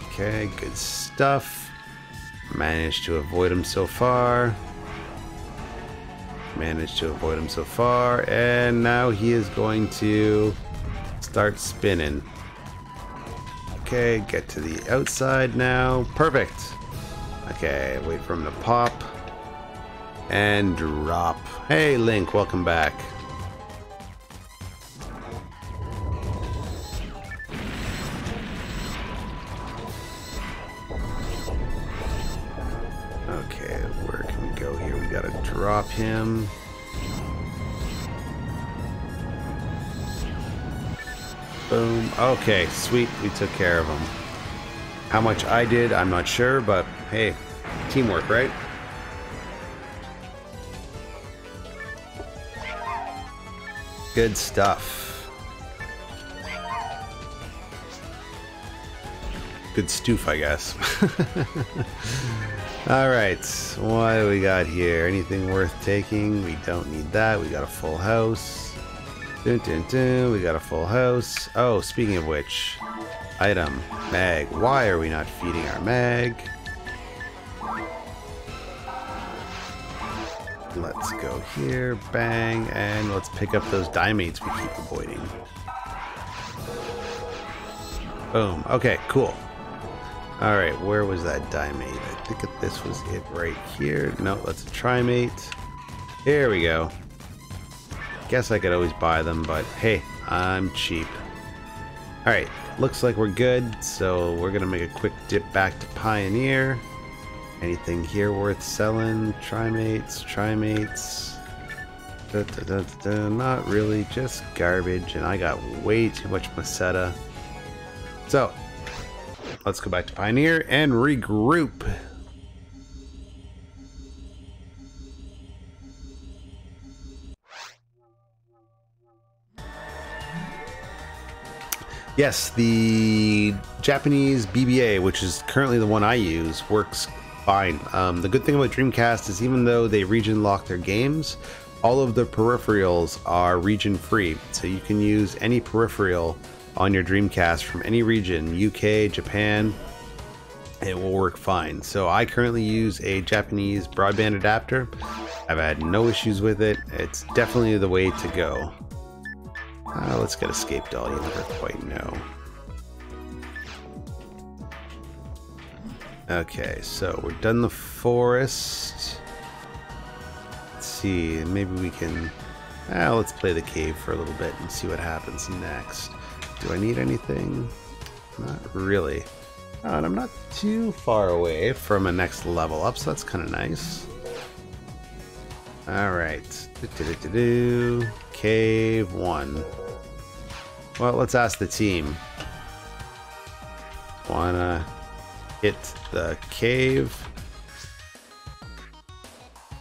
Okay, good stuff. Managed to avoid him so far. Managed to avoid him so far, and now he is going to start spinning. Okay, get to the outside now. Perfect. Okay, wait for him to pop. And drop. Hey, Link, welcome back. Okay, where can we go here? We gotta drop him. Boom. Okay, sweet. We took care of him. How much I did, I'm not sure, but hey, teamwork, right? Good stuff. Good stoof, I guess. Alright, what do we got here? Anything worth taking? We don't need that. We got a full house. Dun, dun, dun. We got a full house. Oh, speaking of which, item, mag. Why are we not feeding our mag? Let's go here, bang, and let's pick up those dimates we keep avoiding. Boom. Okay, cool. Alright, where was that dimate? I think that this was it right here. No, that's a trimate. Here we go. Guess I could always buy them, but hey, I'm cheap. Alright, looks like we're good, so we're gonna make a quick dip back to Pioneer. Anything here worth selling? Trimates. Not really, just garbage, and I got way too much Maceta. So, let's go back to Pioneer and regroup. Yes, the Japanese BBA, which is currently the one I use, works fine. The good thing about Dreamcast is even though they region lock their games, all of the peripherals are region free. So you can use any peripheral on your Dreamcast from any region, UK, Japan, it will work fine. So I currently use a Japanese broadband adapter. I've had no issues with it. It's definitely the way to go. Let's get Escape Doll, you never quite know. Okay, so we're done the forest. Let's see, maybe we can... let's play the cave for a little bit and see what happens next. Do I need anything? Not really. Oh, and I'm not too far away from a next level up, so that's kind of nice. Alright. Cave 1. Well, let's ask the team. Wanna hit the cave?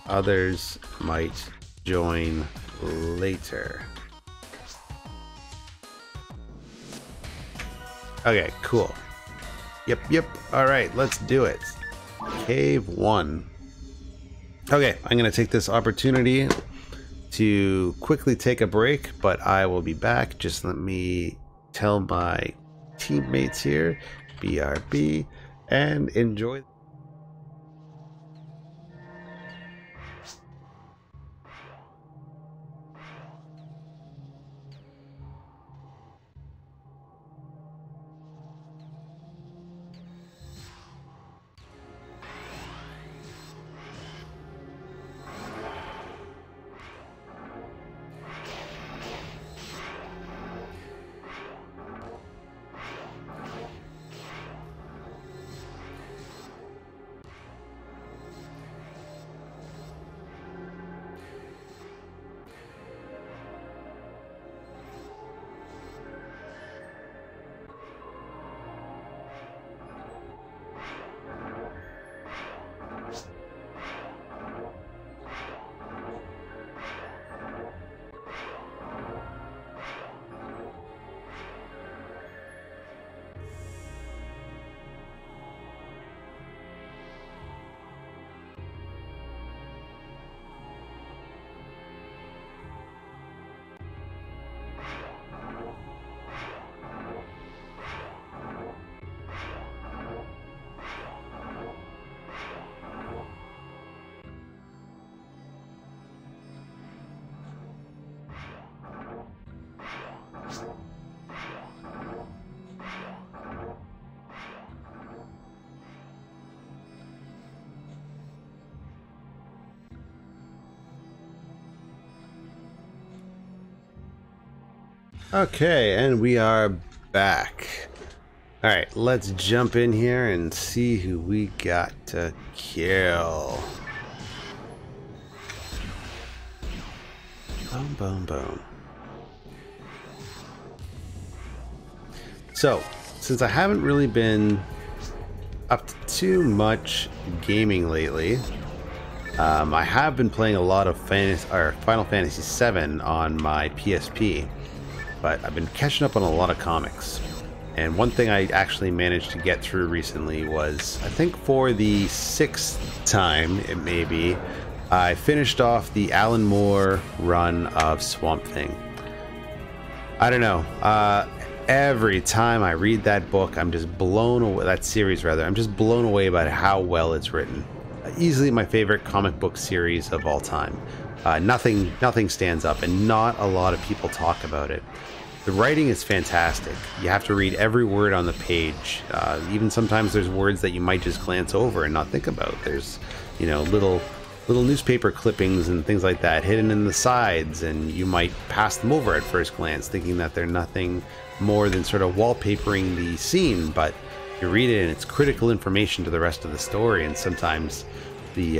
Others might join later. Okay, cool. Yep. Alright, let's do it. Cave 1. Okay, I'm going to take this opportunity to quickly take a break, but I will be back. Just let me tell my teammates here, BRB, and enjoy. Okay, and we are back. Alright, let's jump in here and see who we got to kill. Boom, boom, boom. So, since I haven't really been up to too much gaming lately, I have been playing a lot of Final Fantasy VII on my PSP, but I've been catching up on a lot of comics. And one thing I actually managed to get through recently was, I think for the 6th time, it may be, I finished off the Alan Moore run of Swamp Thing. I don't know, every time I read that book, I'm just blown away, that series rather, I'm just blown away by how well it's written. Easily my favorite comic book series of all time. Nothing stands up, and not a lot of people talk about it. The writing is fantastic. You have to read every word on the page. Even sometimes there's words that you might just glance over and not think about. There's, you know, little newspaper clippings and things like that hidden in the sides, and you might pass them over at first glance, thinking that they're nothing more than sort of wallpapering the scene, but you read it and it's critical information to the rest of the story, and sometimes the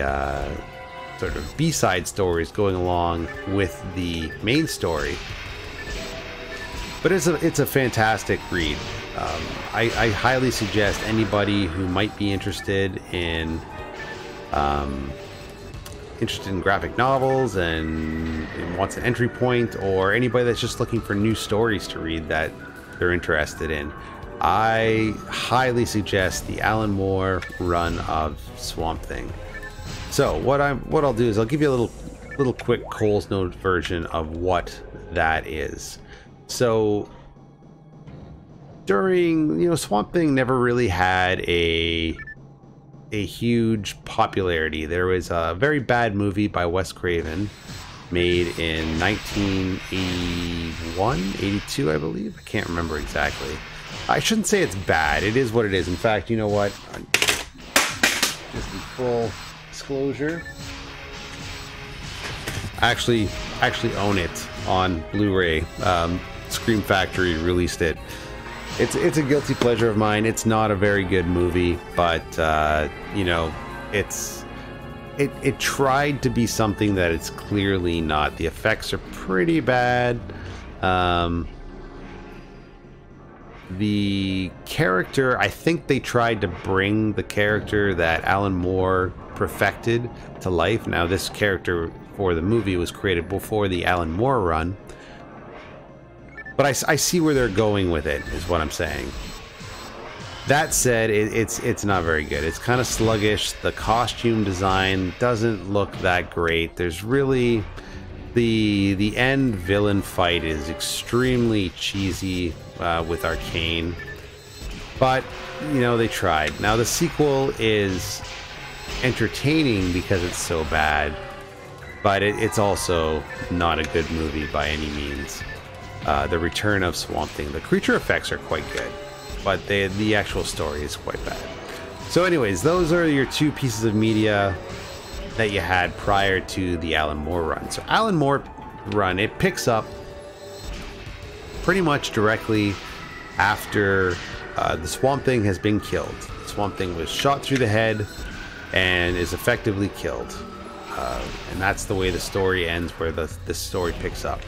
sort of B-side stories going along with the main story. But it's a fantastic read. I highly suggest anybody who might be interested in graphic novels and wants an entry point, or anybody that's just looking for new stories to read that they're interested in, I highly suggest the Alan Moore run of Swamp Thing. So what I'll do is I'll give you a little quick Cole's Note version of what that is. So during, you know, Swamp Thing never really had a huge popularity. There was a very bad movie by Wes Craven made in 1981, 82, I believe. I can't remember exactly. I shouldn't say it's bad. It is what it is. In fact, you know what? Just in full disclosure, I actually own it on Blu-ray. Scream Factory released it. It's a guilty pleasure of mine. It's not a very good movie, but you know, it tried to be something that it's clearly not. The effects are pretty bad. The character, I think they tried to bring the character that Alan Moore perfected to life. Now, this character for the movie was created before the Alan Moore run, but I see where they're going with it, is what I'm saying. That said, it's not very good. It's kind of sluggish. The costume design doesn't look that great. There's really the end villain fight is extremely cheesy with Arcane, but you know, they tried. Now the sequel is entertaining because it's so bad, but it's also not a good movie by any means. The Return of Swamp Thing. The creature effects are quite good, but the actual story is quite bad. So anyways, those are your two pieces of media that you had prior to the Alan Moore run. So Alan Moore run, it picks up pretty much directly after the Swamp Thing has been killed. The Swamp Thing was shot through the head and is effectively killed. And that's the way the story ends, where the story picks up.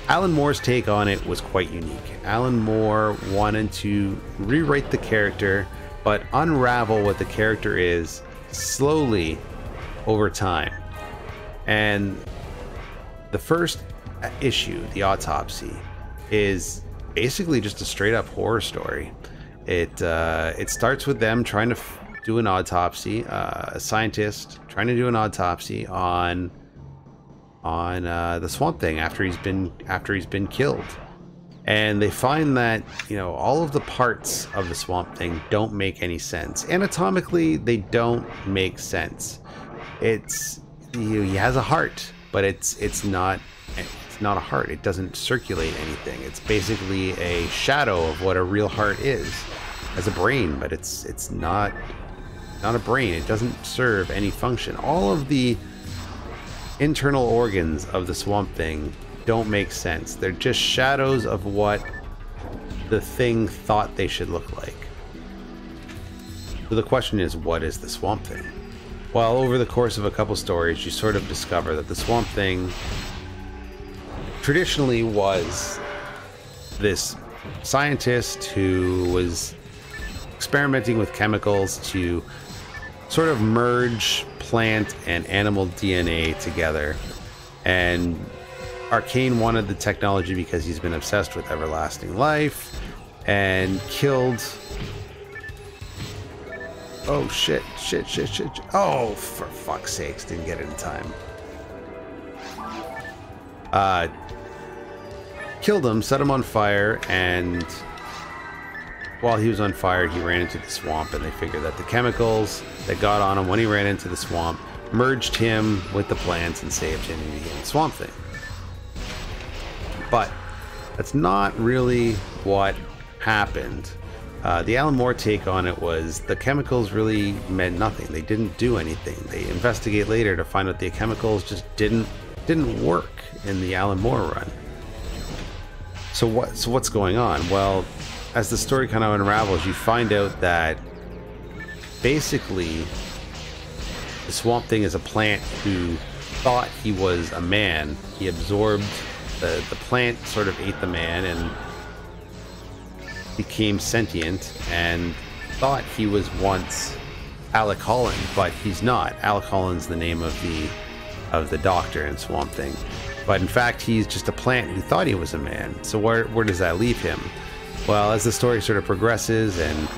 Alan Moore's take on it was quite unique. Alan Moore wanted to rewrite the character, but unravel what the character is slowly over time. And the first issue, The Autopsy, is basically just a straight up horror story. It starts with them trying to do an autopsy, a scientist trying to do an autopsy on the Swamp Thing after he's been killed, and they find that, you know, all of the parts of the Swamp Thing don't make any sense. Anatomically, they don't make sense. He has a heart, but it's not a heart. It doesn't circulate anything. It's basically a shadow of what a real heart is. As a brain, but it's not a brain. It doesn't serve any function. All of the internal organs of the Swamp Thing don't make sense. They're just shadows of what the thing thought they should look like. So the question is, what is the Swamp Thing? Well, over the course of a couple stories, you sort of discover that the Swamp Thing traditionally was this scientist who was experimenting with chemicals to sort of merge plant and animal DNA together. And Arcane wanted the technology because he's been obsessed with everlasting life and killed... Oh, shit. Oh, for fuck's sakes, didn't get it in time. Killed him, set him on fire, and while he was on fire, he ran into the swamp, and they figured that the chemicals that got on him when he ran into the swamp merged him with the plants and saved him, and he became the Swamp Thing. But that's not really what happened. The Alan Moore take on it was the chemicals really meant nothing. They didn't do anything. They investigate later to find out the chemicals just didn't work in the Alan Moore run. So what's going on? Well, as the story kind of unravels, you find out that basically the Swamp Thing is a plant who thought he was a man. He absorbed the plant, sort of ate the man, and became sentient and thought he was once Alec Holland, but he's not. Alec Holland's the name of the doctor in Swamp Thing, but in fact he's just a plant who thought he was a man. So where does that leave him? Well, as the story sort of progresses and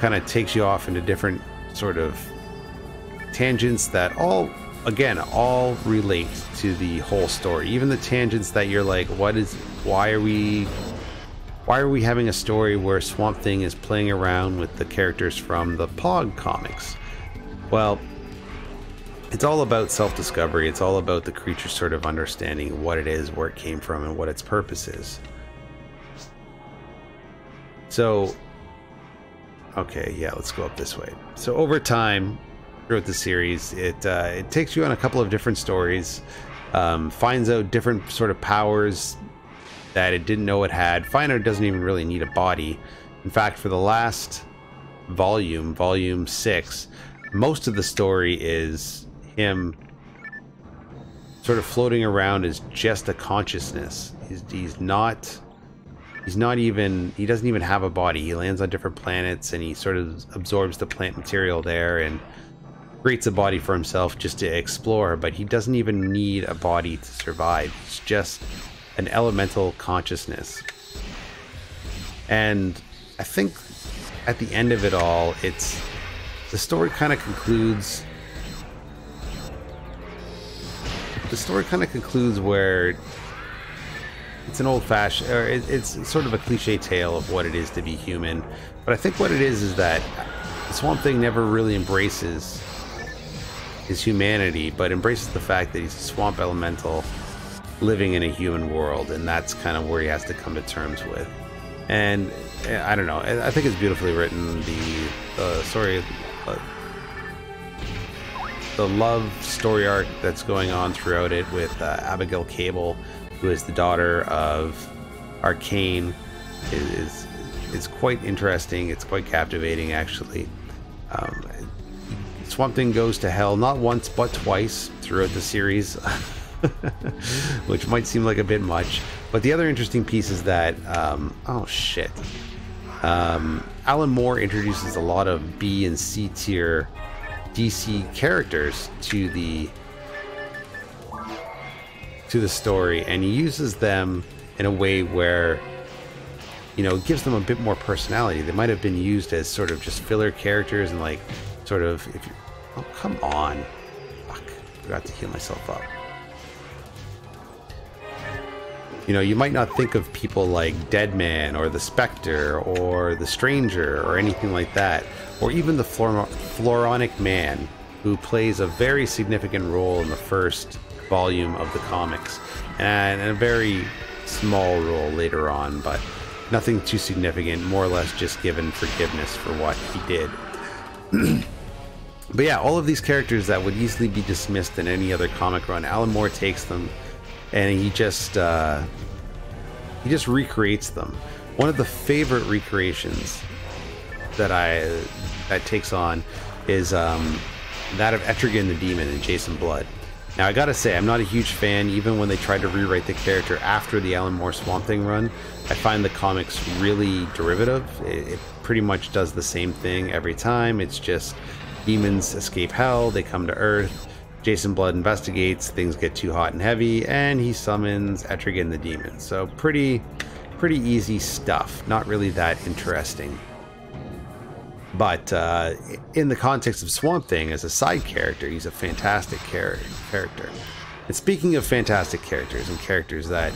kind of takes you off into different sort of tangents that all relate to the whole story, even the tangents that you're like, why are we having a story where Swamp Thing is playing around with the characters from the Pog comics? Well, it's all about self-discovery. It's all about the creature sort of understanding what it is, where it came from, and what its purpose is. So, okay, yeah, let's go up this way. So over time, throughout the series, it takes you on a couple of different stories, finds out different sort of powers that it didn't know it had, find out it doesn't even really need a body. In fact, for the last volume, volume 6, most of the story is him sort of floating around as just a consciousness. He doesn't even have a body. He lands on different planets and he sort of absorbs the plant material there and creates a body for himself just to explore, but he doesn't even need a body to survive. It's just an elemental consciousness. And I think at the end of it all, the story kind of concludes where it's an old-fashioned, or it's sort of a cliche tale of what it is to be human. But I think what it is that the Swamp Thing never really embraces his humanity, but embraces the fact that he's a swamp elemental living in a human world, and that's kind of where he has to come to terms with. And I don't know, I think it's beautifully written. The story, the love story arc that's going on throughout it with Abigail Cable, who is the daughter of Arcane, is quite interesting. It's quite captivating, actually. Swamp Thing goes to hell not once but twice throughout the series, which might seem like a bit much. But the other interesting piece is that, Alan Moore introduces a lot of B and C tier DC characters to the story, and he uses them in a way where, you know, gives them a bit more personality. They might have been used as sort of just filler characters and like sort of, if you, oh come on, fuck, forgot to heal myself up. You know, you might not think of people like Deadman or the Spectre or the Stranger or anything like that, or even the Floronic Man, who plays a very significant role in the first volume of the comics, and a very small role later on, but nothing too significant, more or less just given forgiveness for what he did. But yeah, all of these characters that would easily be dismissed in any other comic run, Alan Moore takes them and he just recreates them. One of the favorite recreations that takes on is that of Etrigan the Demon in Jason Blood. Now I gotta say, I'm not a huge fan. Even when they tried to rewrite the character after the Alan Moore Swamp Thing run, I find the comics really derivative. It pretty much does the same thing every time. It's just demons escape hell, they come to Earth, Jason Blood investigates, things get too hot and heavy, and he summons Etrigan the Demon. So pretty easy stuff, not really that interesting. But in the context of Swamp Thing, as a side character, he's a fantastic character. And speaking of fantastic characters and characters that,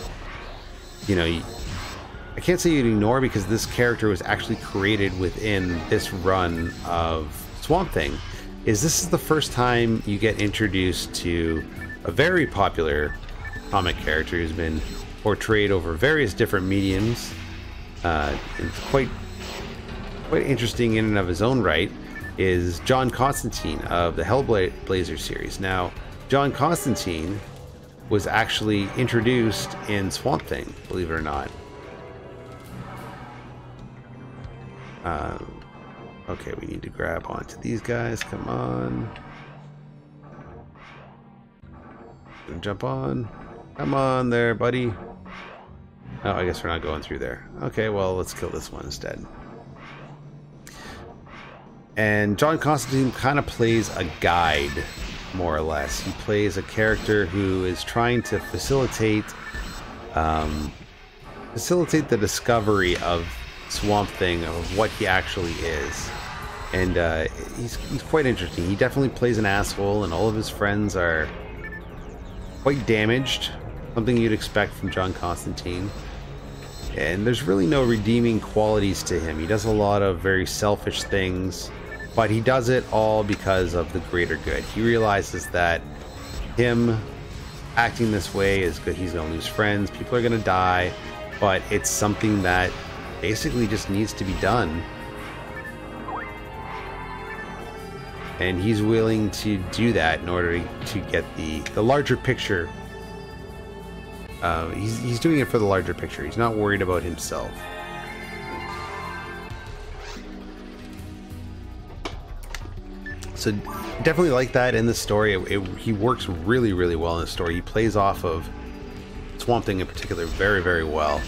you know, I can't say you'd ignore, because this character was actually created within this run of Swamp Thing, this is the first time you get introduced to a very popular comic character who's been portrayed over various different mediums. It's quite interesting in and of his own right, is John Constantine of the Hellblazer series. Now, John Constantine was actually introduced in Swamp Thing, believe it or not. Okay, we need to grab onto these guys. Come on. Jump on. Come on there, buddy. Oh, I guess we're not going through there. Okay, well, let's kill this one instead. And John Constantine kind of plays a guide, more or less. He plays a character who is trying to facilitate the discovery of Swamp Thing, of what he actually is. And he's quite interesting. He definitely plays an asshole, and all of his friends are quite damaged. Something you'd expect from John Constantine. And there's really no redeeming qualities to him. He does a lot of very selfish things, but he does it all because of the greater good. He realizes that him acting this way is good. He's going to lose friends, people are going to die, but it's something that basically just needs to be done. And he's willing to do that in order to get the larger picture. He's doing it for the larger picture. He's not worried about himself. So definitely like that in the story. He works really, really well in the story. He plays off of Swamp Thing in particular very, very well.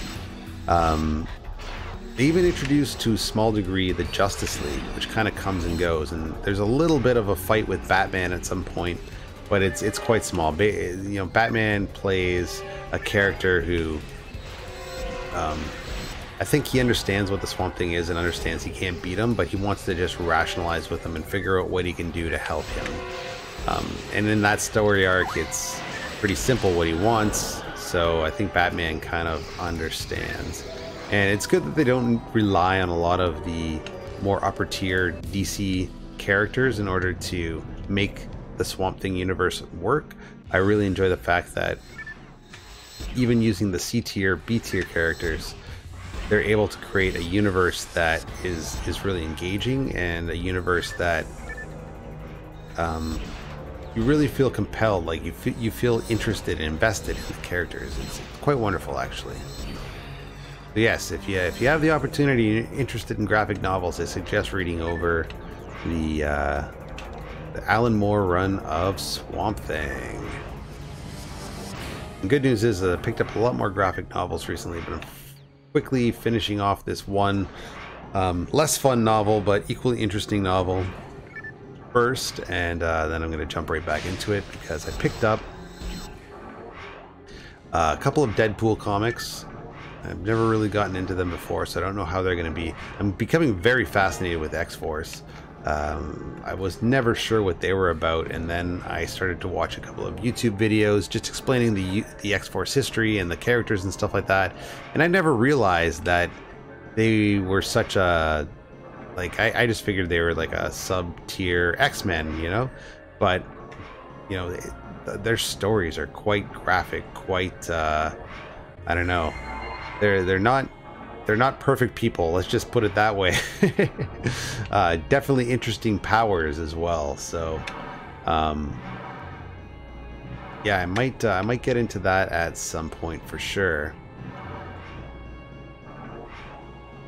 They even introduced to a small degree the Justice League, which kind of comes and goes, and there's a little bit of a fight with Batman at some point, but it's quite small. You know, Batman plays a character who I think he understands what the Swamp Thing is and understands he can't beat him, but he wants to just rationalize with him and figure out what he can do to help him. And in that story arc, it's pretty simple what he wants, so I think Batman kind of understands. And it's good that they don't rely on a lot of the more upper tier DC characters in order to make the Swamp Thing universe work. I really enjoy the fact that even using the C tier, B tier characters, they're able to create a universe that is really engaging, and a universe that you really feel compelled, like you feel interested and invested in the characters. It's quite wonderful, actually. But yes, if you have the opportunity and you're interested in graphic novels, I suggest reading over the Alan Moore run of Swamp Thing. The good news is I picked up a lot more graphic novels recently, but I'm quickly finishing off this one less fun novel but equally interesting novel first, and then I'm going to jump right back into it because I picked up a couple of Deadpool comics. I've never really gotten into them before, so I don't know how they're going to be. I'm becoming very fascinated with X-Force. I was never sure what they were about, and then I started to watch a couple of YouTube videos just explaining the X-Force history and the characters and stuff like that, and I never realized that they were such a, like, I just figured they were like a sub-tier X-Men, you know, but, you know, their stories are quite graphic, quite, I don't know, they're not perfect people, let's just put it that way. Definitely interesting powers as well. So yeah, I might get into that at some point for sure.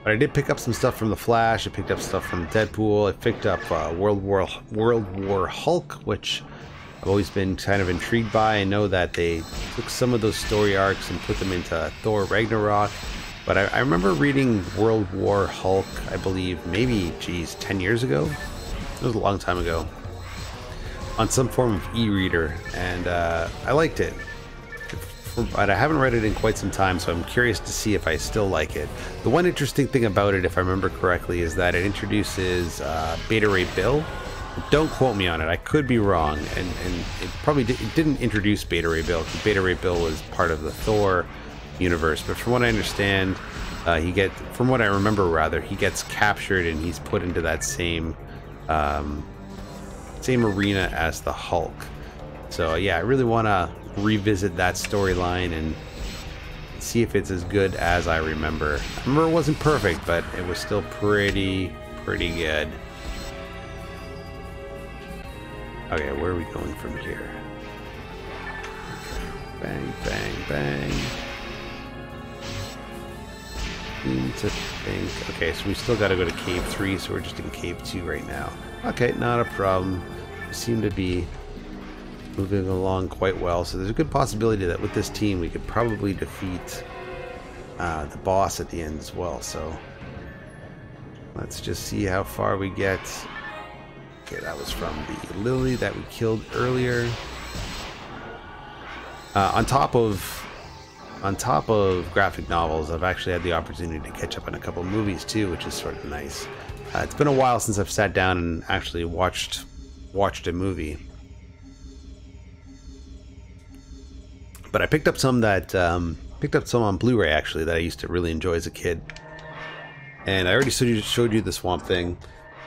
But I did pick up some stuff from The Flash. I picked up stuff from Deadpool. I picked up World War Hulk, which I've always been kind of intrigued by. I know that they took some of those story arcs and put them into Thor Ragnarok. But I remember reading World War Hulk, I believe, maybe, geez, 10 years ago? It was a long time ago. On some form of e-reader, and I liked it. But I haven't read it in quite some time, so I'm curious to see if I still like it. The one interesting thing about it, if I remember correctly, is that it introduces Beta Ray Bill. Don't quote me on it, I could be wrong, and it probably didn't introduce Beta Ray Bill, because Beta Ray Bill was part of the Thor universe, but from what I understand, from what I remember rather, he gets captured and he's put into that same arena as the Hulk. So yeah, I really want to revisit that storyline and see if it's as good as I remember. I remember it wasn't perfect, but it was still pretty good. Okay, where are we going from here? Bang, bang, bang. Seem to think... Okay, so we still got to go to Cave 3, so we're just in Cave 2 right now. Okay, not a problem. We seem to be moving along quite well, so there's a good possibility that with this team we could probably defeat the boss at the end as well. So let's just see how far we get. Okay, that was from the Lily that we killed earlier. On top of graphic novels, I've actually had the opportunity to catch up on a couple movies too, which is sort of nice. It's been a while since I've sat down and actually watched a movie. But I picked up some on Blu-ray actually that I used to really enjoy as a kid. And I already showed you the Swamp Thing,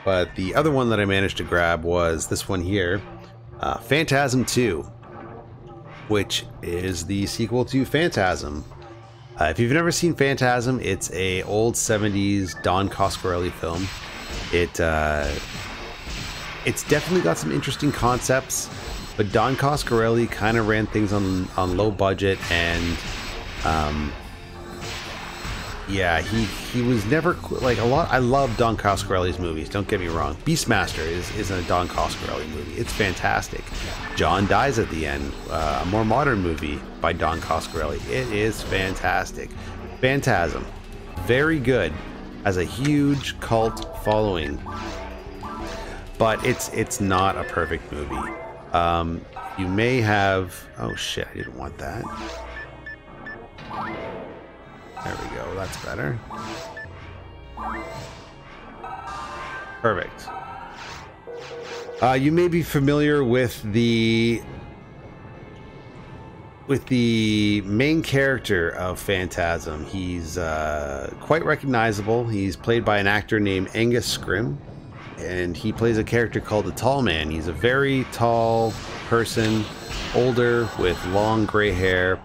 but the other one that I managed to grab was this one here, Phantasm 2, which is the sequel to Phantasm. If you've never seen Phantasm, it's a old 70s Don Coscarelli film. It's definitely got some interesting concepts, but Don Coscarelli kind of ran things on low budget, and yeah, he was never like a lot. I love Don Coscarelli's movies, don't get me wrong. Beastmaster is a Don Coscarelli movie. It's fantastic. John Dies at the End, a more modern movie by Don Coscarelli. It is fantastic. Phantasm, very good, has a huge cult following, but it's not a perfect movie. You may have... Oh shit, I didn't want that. There we go, that's better. Perfect. You may be familiar with the main character of Phantasm. He's quite recognizable. He's played by an actor named Angus Scrimm, and he plays a character called the Tall Man. He's a very tall person, older, with long gray hair,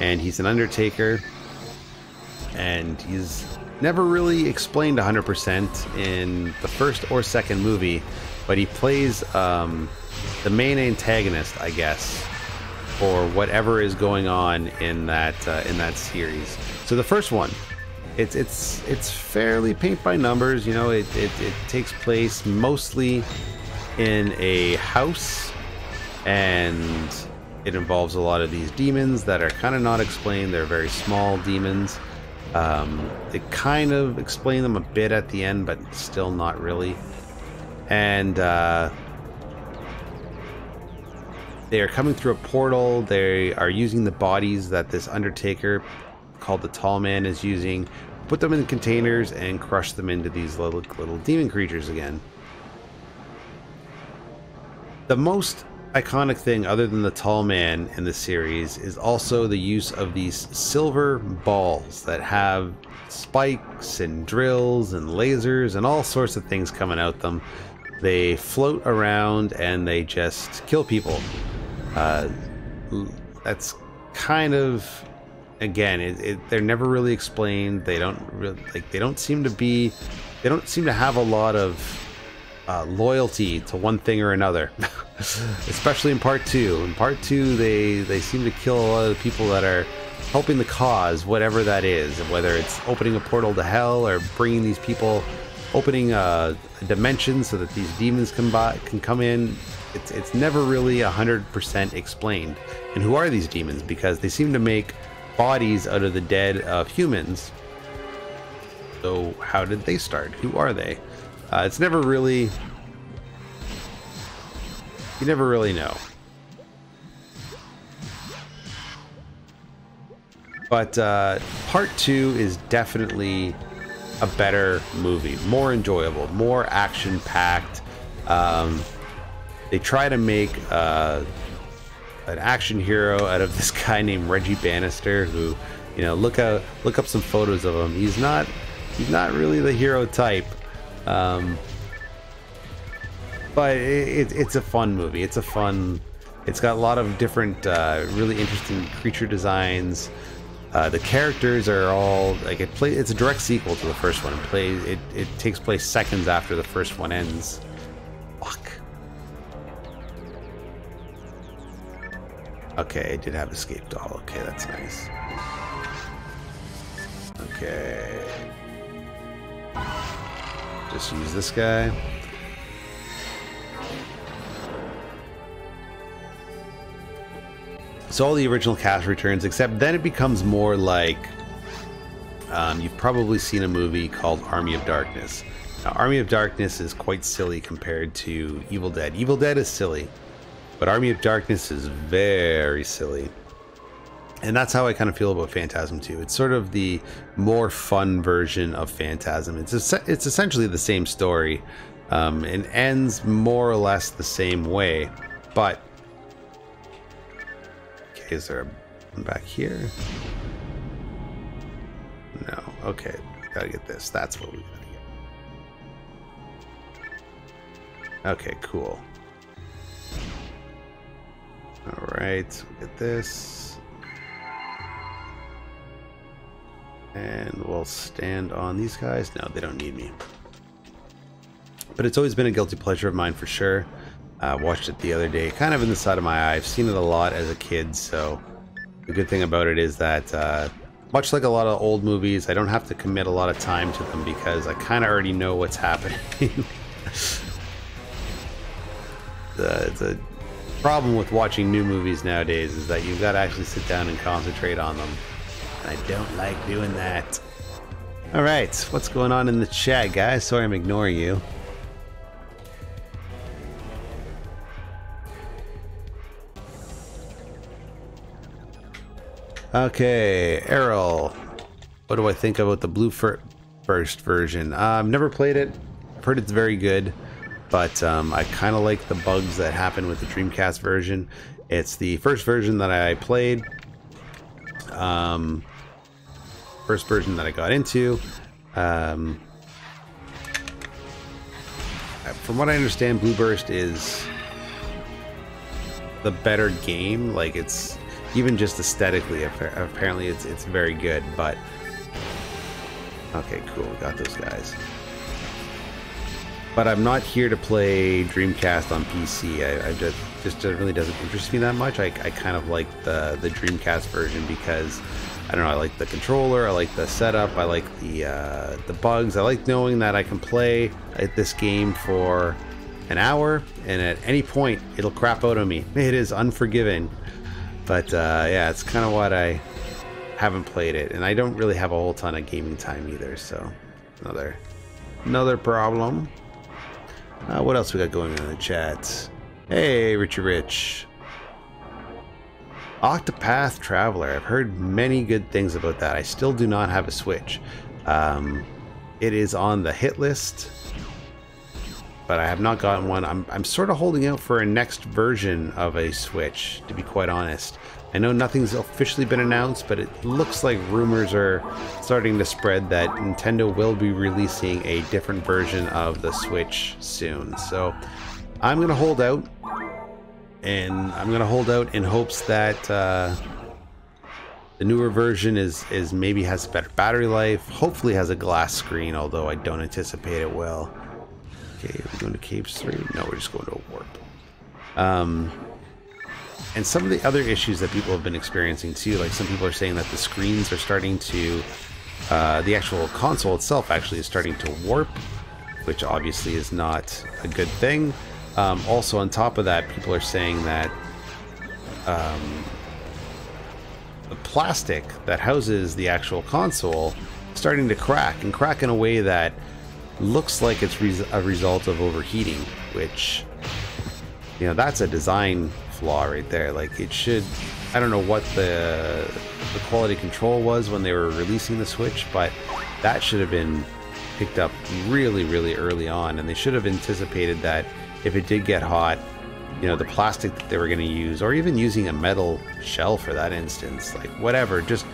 and he's an undertaker. And he's never really explained 100% in the first or second movie, but he plays the main antagonist, I guess, for whatever is going on in that series. So the first one, it's fairly paint by numbers. You know, it takes place mostly in a house, and it involves a lot of these demons that are kind of not explained. They're very small demons. They kind of explain them a bit at the end, but still not really. And they are coming through a portal. They are using the bodies that this undertaker called the Tall Man is using, put them in containers and crush them into these little demon creatures again. The most iconic thing, other than the Tall Man in the series, is also the use of these silver balls that have spikes and drills and lasers and all sorts of things coming out them. They float around and they just kill people. That's kind of, again, they're never really explained. They don't really, like, they don't seem to have a lot of loyalty to one thing or another. Especially in part 2. In part 2, they seem to kill a lot of the people that are helping the cause, whatever that is, whether it's opening a portal to hell or bringing these people, opening a dimension so that these demons can come in. It's never really 100% explained. And who are these demons? Because they seem to make bodies out of the dead of humans. So how did they start? Who are they? It's never really... You never really know. But part 2 is definitely a better movie. More enjoyable. More action-packed. They try to make an action hero out of this guy named Reggie Bannister, who, you know, look up some photos of him. He's not really the hero type. But it's a fun movie. It's got a lot of different really interesting creature designs. The characters are all like it's a direct sequel to the first one. It takes place seconds after the first one ends. Fuck. Okay, I did have escape doll. Okay, that's nice. Okay. Just use this guy. So all the original cast returns, except then it becomes more like you've probably seen a movie called Army of Darkness. Now, Army of Darkness is quite silly compared to Evil Dead. Evil Dead is silly, but Army of Darkness is very silly. And that's how I kind of feel about Phantasm 2. It's sort of the more fun version of Phantasm. It's essentially the same story, and ends more or less the same way, but... Is there one back here? No. Okay. Gotta get this. That's what we gotta get. Okay, cool. Alright, we'll get this. And we'll stand on these guys. No, they don't need me. But it's always been a guilty pleasure of mine for sure. Watched it the other day, kind of in the side of my eye. I've seen it a lot as a kid, so the good thing about it is that, much like a lot of old movies, I don't have to commit a lot of time to them because I kind of already know what's happening. The problem with watching new movies nowadays is that you've got to actually sit down and concentrate on them. And I don't like doing that. Alright, what's going on in the chat, guys? Sorry I'm ignoring you. Okay, Errol, what do I think about the Blue First version? I've never played it. I've heard it's very good, but I kind of like the bugs that happen with the Dreamcast version. It's the first version that I played, first version that I got into. From what I understand, Blue Burst is the better game. Like, it's even just aesthetically, apparently it's very good, but... Okay, cool, we got those guys. But I'm not here to play Dreamcast on PC. I just really doesn't interest me that much. I kind of like the Dreamcast version because, I don't know, I like the controller, I like the setup, I like the bugs. I like knowing that I can play at this game for an hour, and at any point, it'll crap out on me. It is unforgiving. But yeah, it's kind of what I haven't played it, and I don't really have a whole ton of gaming time either, so another problem. What else we got going on in the chat? Hey, Richie Rich. Octopath Traveler. I've heard many good things about that. I still do not have a Switch. It is on the hit list, but I have not gotten one. I'm sort of holding out for a next version of a Switch, to be quite honest. I know nothing's officially been announced, but it looks like rumors are starting to spread that Nintendo will be releasing a different version of the Switch soon. So I'm going to hold out, and I'm going to hold out in hopes that the newer version is maybe has better battery life, hopefully has a glass screen, although I don't anticipate it will. Okay, we going to Caves 3? No, we're just going to a warp. And some of the other issues that people have been experiencing too, like some people are saying that the screens are starting to, the actual console itself actually is starting to warp, which obviously is not a good thing. Also on top of that, people are saying that the plastic that houses the actual console is starting to crack, and crack in a way that looks like it's a result of overheating, which, you know, that's a design flaw right there. Like, it should, I don't know what the quality control was when they were releasing the Switch, but that should have been picked up really, really early on, and they should have anticipated that if it did get hot, you know, the plastic that they were going to use, or even using a metal shell for that instance, like whatever, just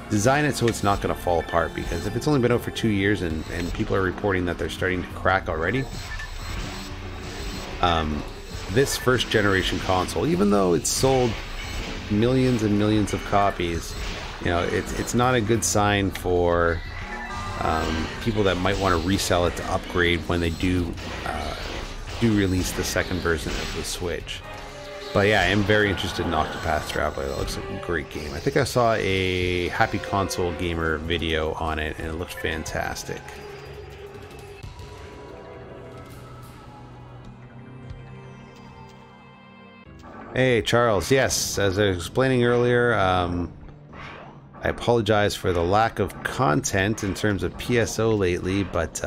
design it so it's not going to fall apart. Because if it's only been out for 2 years and people are reporting that they're starting to crack already, this first generation console, even though it's sold millions and millions of copies, you know, it's not a good sign for people that might want to resell it to upgrade when they do release the second version of the Switch. But yeah, I am very interested in Octopath Traveler. That looks like a great game. I think I saw a Happy Console Gamer video on it, and it looked fantastic. Hey, Charles. Yes, as I was explaining earlier, I apologize for the lack of content in terms of PSO lately, but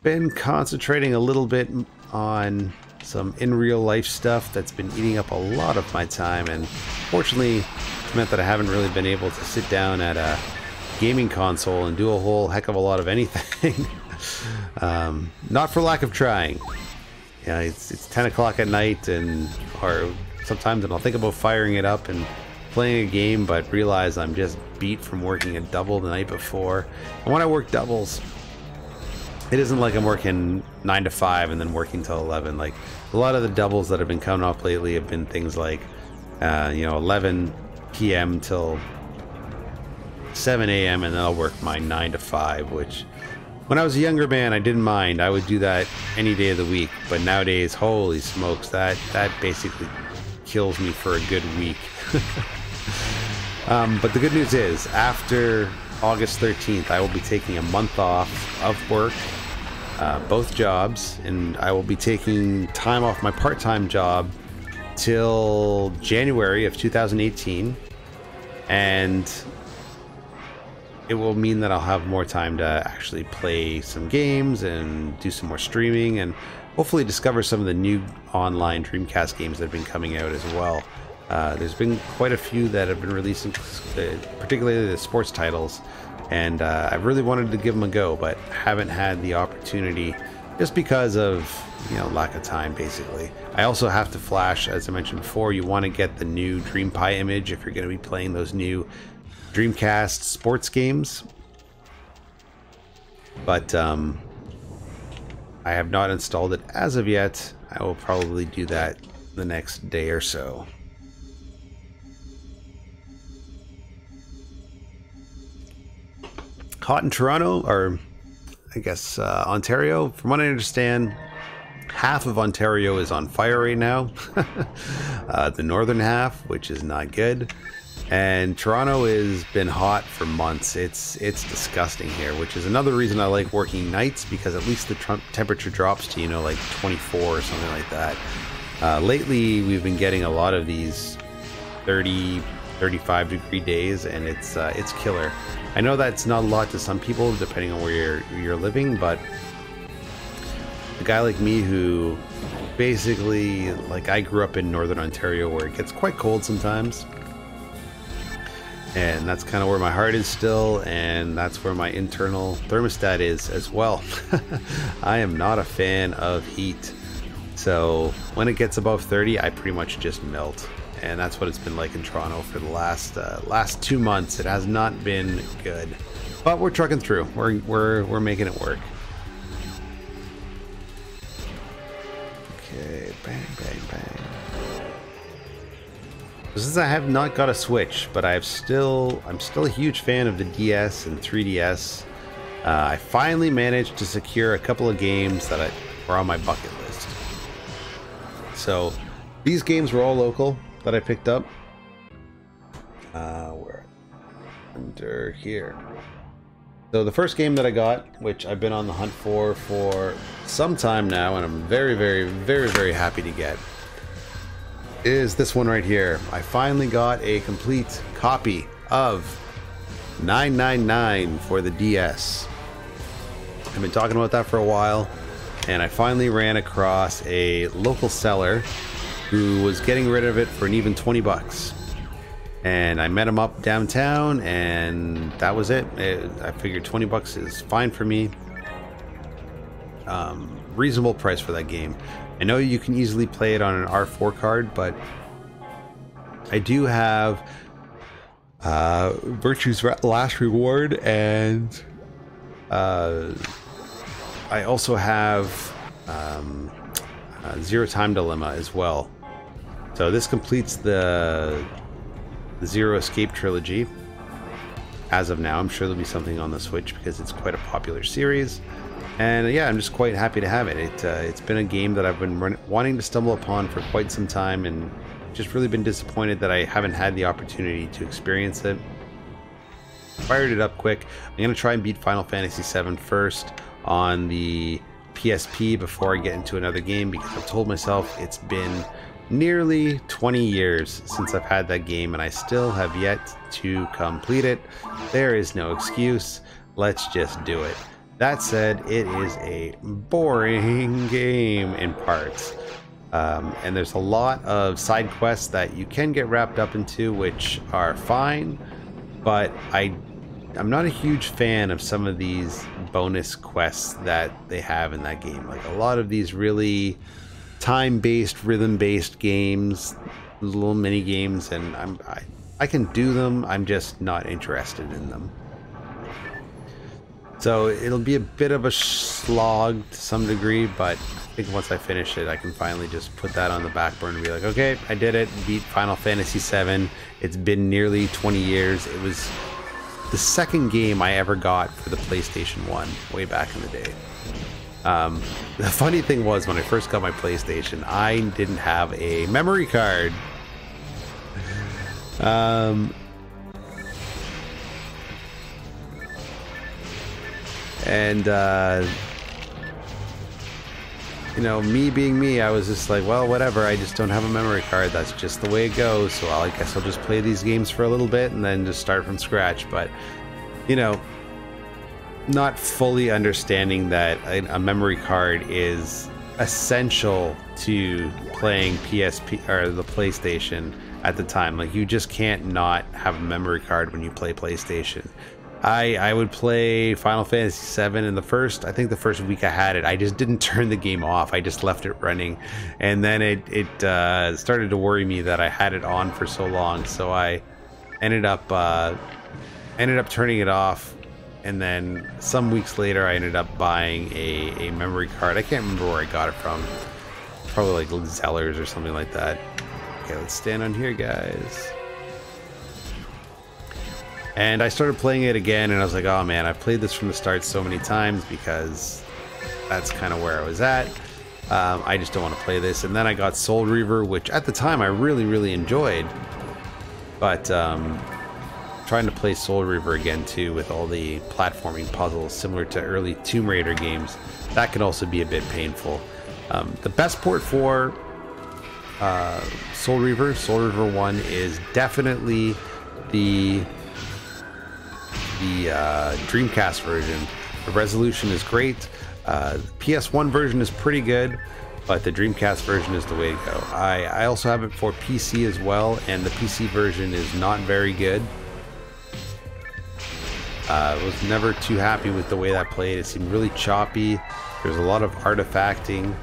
been concentrating a little bit on some in real life stuff that's been eating up a lot of my time, and fortunately it's meant that I haven't really been able to sit down at a gaming console and do a whole heck of a lot of anything. Not for lack of trying. Yeah, it's 10 o'clock at night, or sometimes I'll think about firing it up and playing a game, but realize I'm just beat from working a double the night before. And when I work doubles, it isn't like I'm working 9 to 5 and then working till 11. Like, a lot of the doubles that have been coming off lately have been things like, you know, 11 p.m. till 7 a.m. and then I'll work my 9 to 5, which, when I was a younger man, I didn't mind. I would do that any day of the week. But nowadays, holy smokes, that basically kills me for a good week. But the good news is, after August 13th, I will be taking a month off of work, both jobs, and I will be taking time off my part-time job till January of 2018, and it will mean that I'll have more time to actually play some games and do some more streaming, and hopefully discover some of the new online Dreamcast games that have been coming out as well. There's been quite a few that have been releasing, particularly the sports titles, and I've really wanted to give them a go, but haven't had the opportunity just because of, you know, lack of time, basically. I also have to flash, as I mentioned before, you want to get the new DreamPi image if you're going to be playing those new Dreamcast sports games. But I have not installed it as of yet. I will probably do that the next day or so. Hot in Toronto, or I guess Ontario. From what I understand, half of Ontario is on fire right now. The northern half, which is not good. And Toronto has been hot for months. It's disgusting here, which is another reason I like working nights, because at least the temperature drops to, you know, like 24 or something like that. Lately, we've been getting a lot of these 30, 35 degree days, and it's killer. I know that's not a lot to some people, depending on where you're living, but a guy like me who basically, like, I grew up in northern Ontario where it gets quite cold sometimes. And that's kind of where my heart is still, and that's where my internal thermostat is as well. I am not a fan of heat. So when it gets above 30, I pretty much just melt. And that's what it's been like in Toronto for the last 2 months. It has not been good. But we're trucking through. We're making it work. Okay, bang, bang, bang. Since I have not got a Switch, but I'm still a huge fan of the DS and 3DS. I finally managed to secure a couple of games that or on my bucket list. So these games were all local that I picked up. Where? Under here. So the first game that I got, which I've been on the hunt for some time now, and I'm very, very, very, very happy to get, is this one right here. I finally got a complete copy of 999 for the DS. I've been talking about that for a while, and I finally ran across a local seller who was getting rid of it for an even 20 bucks. And I met him up downtown, and that was it. I figured 20 bucks is fine for me. Reasonable price for that game. I know you can easily play it on an R4 card, but I do have Virtue's Last Reward, and I also have Zero Time Dilemma as well. So this completes the Zero Escape trilogy. As of now, I'm sure there'll be something on the Switch because it's quite a popular series. And yeah, I'm just quite happy to have it. It's been a game that I've been wanting to stumble upon for quite some time, and just really been disappointed that I haven't had the opportunity to experience it. Fired it up quick. I'm going to try and beat Final Fantasy VII first on the PSP before I get into another game, because I've told myself it's been nearly 20 years since I've had that game, and I still have yet to complete it. There is no excuse. Let's just do it. That said, it is a boring game in parts. And there's a lot of side quests that you can get wrapped up into, which are fine, but I'm not a huge fan of some of these bonus quests that they have in that game. Like a lot of these really time-based, rhythm-based games, little mini games, and I can do them, I'm just not interested in them. So it'll be a bit of a slog to some degree, but I think once I finish it, I can finally just put that on the back burner and be like, okay, I did it, beat Final Fantasy VII. It's been nearly 20 years. It was the second game I ever got for the PlayStation 1 way back in the day. The funny thing was, when I first got my PlayStation, I didn't have a memory card. You know, me being me, I was just like, well, whatever, I just don't have a memory card. That's just the way it goes. So I guess I'll just play these games for a little bit and then just start from scratch. But, you know, not fully understanding that a memory card is essential to playing PSP or the PlayStation at the time. Like, you just can't not have a memory card when you play PlayStation. I would play Final Fantasy VII, and I think the first week I had it, I just didn't turn the game off. I just left it running, and then it started to worry me that I had it on for so long. So I ended up turning it off, and then some weeks later I ended up buying a memory card. I can't remember where I got it from. Probably like Zellers or something like that. Okay, let's stand on here, guys. And I started playing it again, and I was like, oh man, I've played this from the start so many times, because that's kind of where I was at. I just don't want to play this. And then I got Soul Reaver, which at the time I really, really enjoyed. But trying to play Soul Reaver again too, with all the platforming puzzles similar to early Tomb Raider games, that can also be a bit painful. The best port for Soul Reaver 1, is definitely the Dreamcast version. The resolution is great. The PS1 version is pretty good, but the Dreamcast version is the way to go. I also have it for PC as well, and the PC version is not very good. I was never too happy with the way that played. It seemed really choppy. There's a lot of artifacting.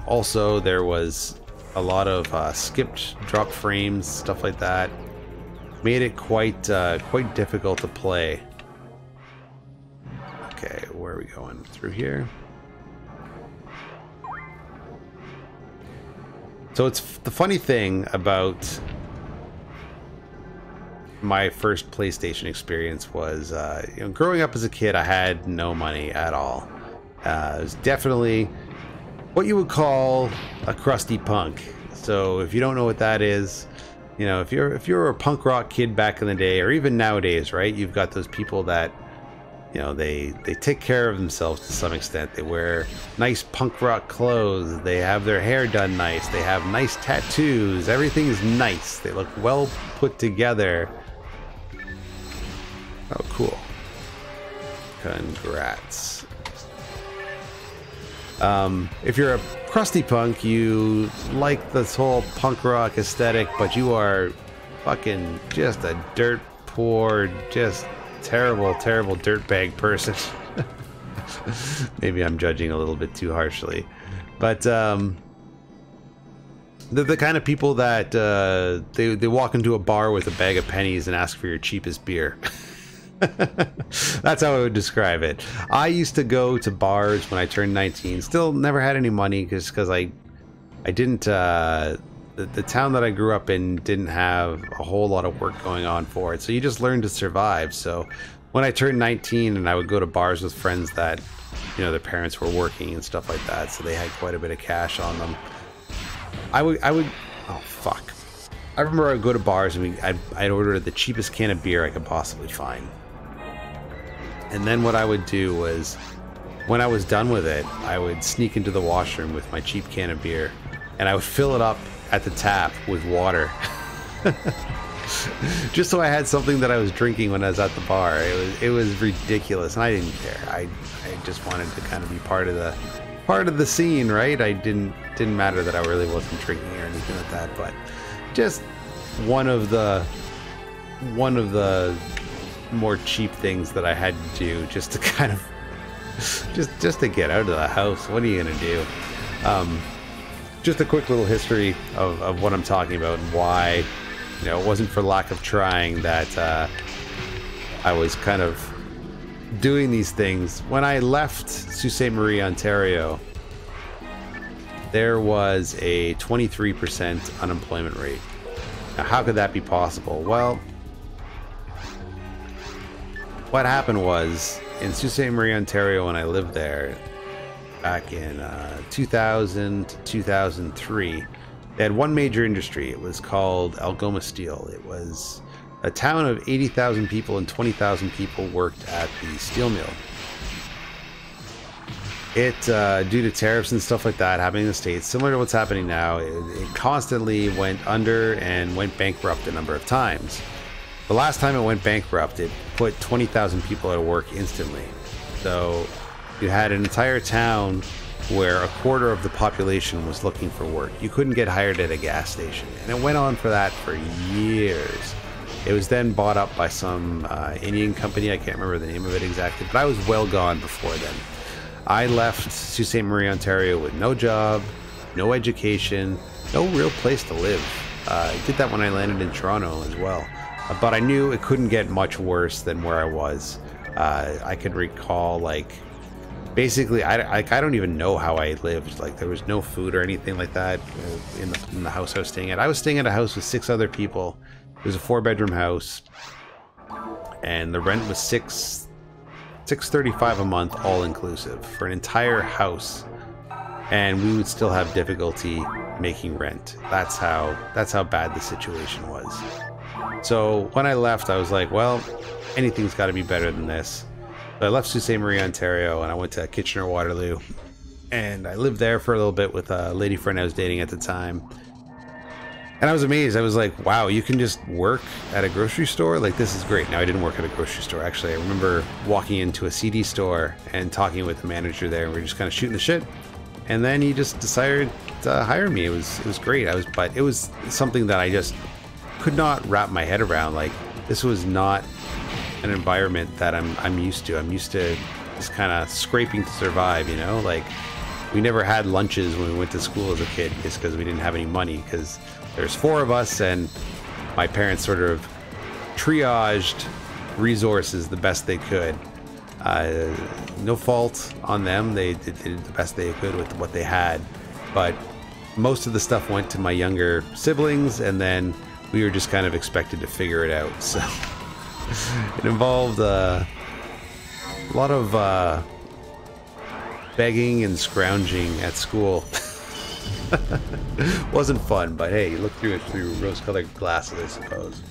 Also, there was a lot of skipped drop frames, stuff like that. Made it quite difficult to play. Okay, where are we going? Through here. So it's the funny thing about my first PlayStation experience was, you know, growing up as a kid, I had no money at all. It was definitely what you would call a crusty punk. So if you don't know what that is, you know, if you're a punk rock kid back in the day, or even nowadays, right? You've got those people that, you know, they take care of themselves to some extent. They wear nice punk rock clothes. They have their hair done nice. They have nice tattoos. Everything is nice. They look well put together. Oh, cool. Congrats. If you're a crusty punk, you like this whole punk rock aesthetic, but you are fucking just a dirt poor, just terrible dirtbag person. Maybe I'm judging a little bit too harshly, but they're the kind of people that they walk into a bar with a bag of pennies and ask for your cheapest beer. That's how I would describe it. I used to go to bars when I turned 19. Still never had any money because I didn't the town that I grew up in didn't have a whole lot of work going on for it, so you just learn to survive. So when I turned 19 and I would go to bars with friends that, you know, their parents were working and stuff like that, so they had quite a bit of cash on them, I would oh fuck, I remember I would go to bars and I'd order the cheapest can of beer I could possibly find. And then what I would do was, when I was done with it, I would sneak into the washroom with my cheap can of beer, and I would fill it up at the tap with water. Just so I had something that I was drinking when I was at the bar. It was ridiculous, and I didn't care. I just wanted to kind of be part of the scene, right? I didn't matter that I really wasn't drinking or anything like that, but just one of the more cheap things that I had to do just to kind of just to get out of the house. What are you gonna do? Just a quick little history of what I'm talking about and why, you know, it wasn't for lack of trying that I was kind of doing these things. When I left Sault Ste. Marie, Ontario, there was a 23% unemployment rate. Now, how could that be possible? Well, what happened was, in Sault Ste. Marie, Ontario, when I lived there back in 2000 to 2003, they had one major industry. It was called Algoma Steel. It was a town of 80,000 people, and 20,000 people worked at the steel mill. It, due to tariffs and stuff like that happening in the States, similar to what's happening now, it constantly went under and went bankrupt a number of times. The last time it went bankrupt, it put 20,000 people out of work instantly. So you had an entire town where a quarter of the population was looking for work. You couldn't get hired at a gas station. And it went on for that for years. It was then bought up by some Indian company. I can't remember the name of it exactly, but I was well gone before then. I left Sault Ste. Marie, Ontario with no job, no education, no real place to live. I did that when I landed in Toronto as well. But I knew it couldn't get much worse than where I was. I could recall, like, basically, I don't even know how I lived. Like, there was no food or anything like that in the house I was staying at. I was staying at a house with 6 other people. It was a 4-bedroom house, and the rent was $635 a month, all inclusive, for an entire house. And we would still have difficulty making rent. That's how bad the situation was. So when I left, I was like, well, anything's got to be better than this. So I left Sault Ste. Marie, Ontario, and I went to Kitchener-Waterloo. And I lived there for a little bit with a lady friend I was dating at the time. And I was amazed. I was like, wow, you can just work at a grocery store? Like, this is great. Now, I didn't work at a grocery store, actually. I remember walking into a CD store and talking with the manager there, and we were just kind of shooting the shit. And then he just decided to hire me. It was great. But it was something that I just could not wrap my head around. Like, this was not an environment that I'm used to. I'm used to just kind of scraping to survive, you know? Like, we never had lunches when we went to school as a kid just because we didn't have any money, because there's 4 of us and my parents sort of triaged resources the best they could. No fault on them. They did the best they could with what they had, but most of the stuff went to my younger siblings, and then we were just kind of expected to figure it out. So it involved a lot of begging and scrounging at school. Wasn't fun, but hey, you look through it through rose-colored glasses, I suppose.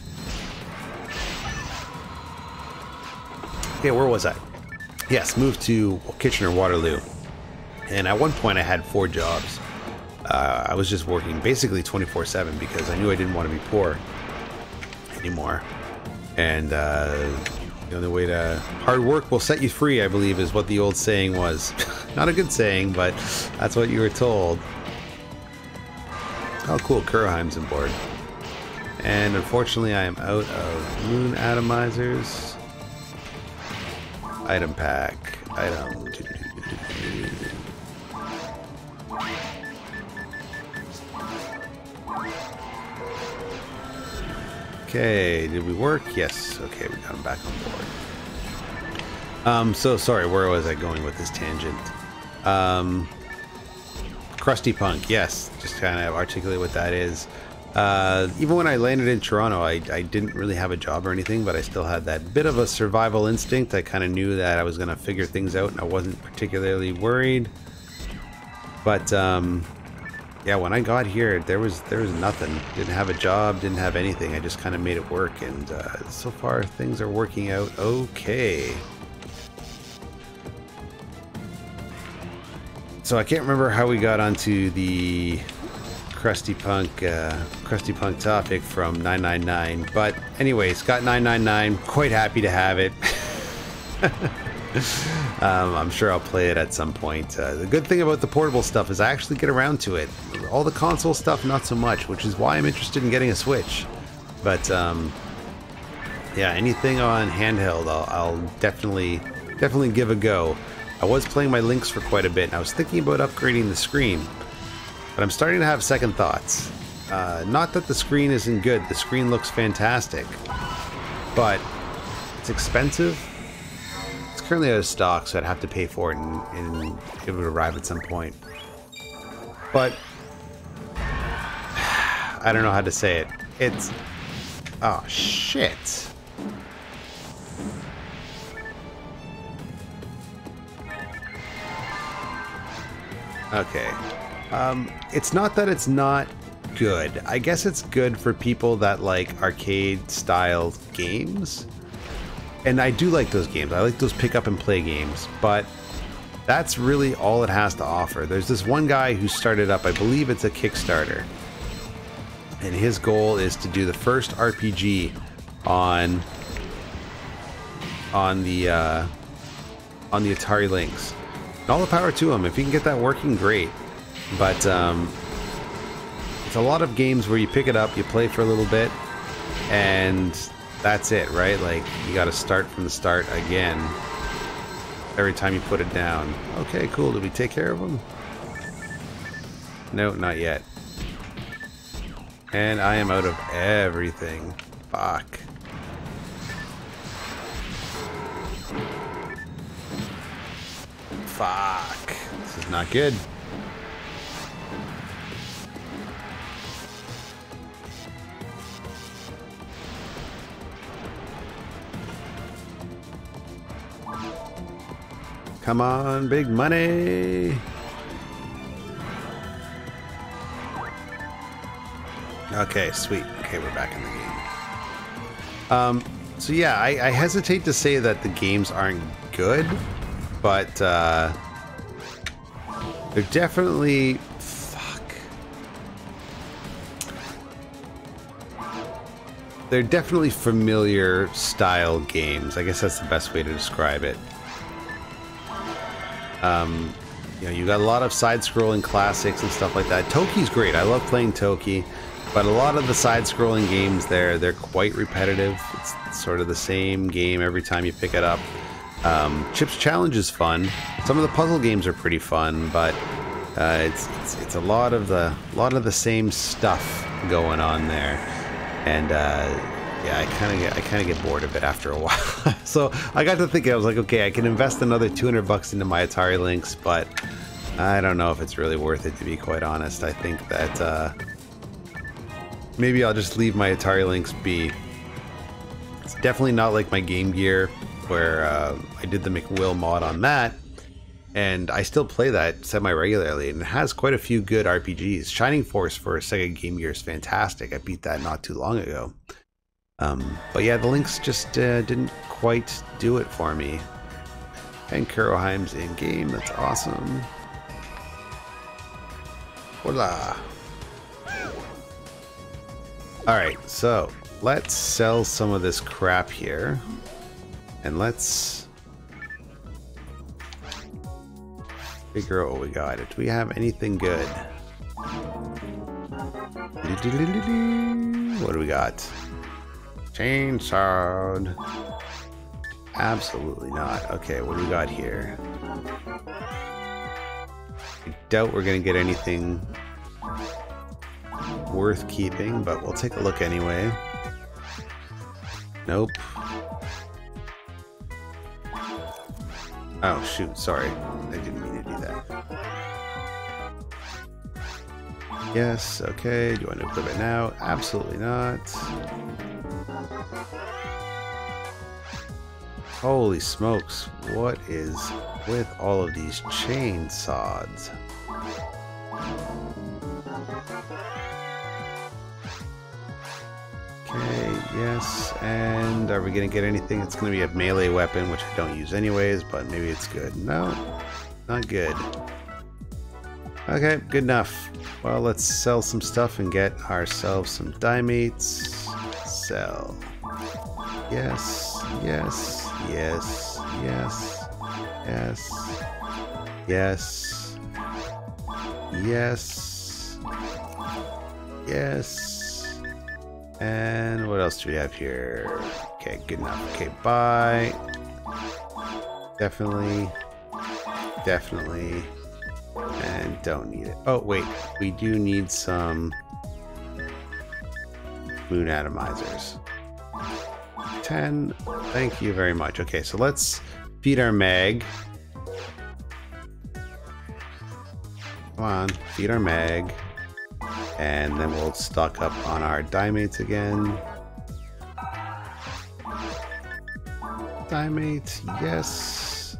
Okay, where was I? Yes, moved to Kitchener-Waterloo. And at one point I had 4 jobs. I was just working basically 24/7 because I knew I didn't want to be poor anymore. And the only way to... hard work will set you free, I believe, is what the old saying was. Not a good saying, but that's what you were told. Oh, cool. Kurheim's on board. And unfortunately, I am out of moon atomizers. Item pack. Item. Okay, did we work? Yes. Okay, we got him back on board. So sorry, where was I going with this tangent? Crusty Punk, yes. Just kind of articulate what that is. Even when I landed in Toronto, I didn't really have a job or anything, but I still had that bit of a survival instinct. I kind of knew that I was going to figure things out, and I wasn't particularly worried. But yeah, when I got here, there was nothing. Didn't have a job, didn't have anything. I just kind of made it work, and so far things are working out okay. So I can't remember how we got onto the Crusty Punk topic from 999, but anyways, got 999. Quite happy to have it. I'm sure I'll play it at some point. The good thing about the portable stuff is I actually get around to it. All the console stuff, not so much, which is why I'm interested in getting a Switch. But yeah, anything on handheld, I'll definitely give a go. I was playing my Lynx for quite a bit, and I was thinking about upgrading the screen, but I'm starting to have second thoughts. Not that the screen isn't good, the screen looks fantastic, but it's expensive. It's currently out of stock, so I'd have to pay for it and it would arrive at some point. But I don't know how to say it. It's... oh, shit. Okay. It's not that it's not good. I guess it's good for people that like arcade-style games. And I do like those games. I like those pick-up-and-play games. But that's really all it has to offer. There's this one guy who started up, I believe it's a Kickstarter. And his goal is to do the first RPG on the Atari Lynx. All the power to him. If you can get that working, great. But it's a lot of games where you pick it up, you play for a little bit, and that's it, right? Like, you got to start from the start again every time you put it down. Okay, cool. Did we take care of them? No, not yet. And I am out of everything. Fuck. Fuck. This is not good. Come on, big money. Okay, sweet. Okay, we're back in the game. So yeah, I hesitate to say that the games aren't good. But, they're definitely... fuck. They're definitely familiar style games. I guess that's the best way to describe it. You know, you got a lot of side-scrolling classics and stuff like that. Toki's great. I love playing Toki. But a lot of the side-scrolling games there, they're quite repetitive. It's sort of the same game every time you pick it up. Chip's Challenge is fun. Some of the puzzle games are pretty fun, but it's a lot of the same stuff going on there, and yeah, I kind of get bored of it after a while. So I got to thinking, I was like, okay, I can invest another $200 into my Atari Lynx, but I don't know if it's really worth it, to be quite honest. I think that maybe I'll just leave my Atari Lynx be. It's definitely not like my Game Gear, where I did the McWill mod on that, and I still play that semi-regularly, and it has quite a few good RPGs. Shining Force for Sega Game Gear is fantastic. I beat that not too long ago. But yeah, the links just didn't quite do it for me. And Kuroheim's in-game, that's awesome. Hola! Alright, so let's sell some of this crap here. And let's figure out what we got. Do we have anything good? What do we got? Chainsaw. Absolutely not. Okay, what do we got here? I doubt we're gonna get anything worth keeping, but we'll take a look anyway. Nope. Oh shoot, sorry. I didn't mean to do that. Yes, okay. Do you want to equip it now? Absolutely not. Holy smokes, what is with all of these chainsaws? Okay, yes, and are we gonna get anything? It's gonna be a melee weapon, which I don't use anyways, but maybe it's good. No, not good. Okay, good enough. Well, let's sell some stuff and get ourselves some dimates. Sell. Yes, yes, yes, yes, yes, yes, yes, yes. And what else do we have here? Okay, good enough. Okay, buy. Definitely. Definitely. And don't need it. Oh, wait. We do need some moon atomizers. 10. Thank you very much. Okay, so let's feed our mag. Come on, feed our mag. And then we'll stock up on our dimates again. Dimate, yes.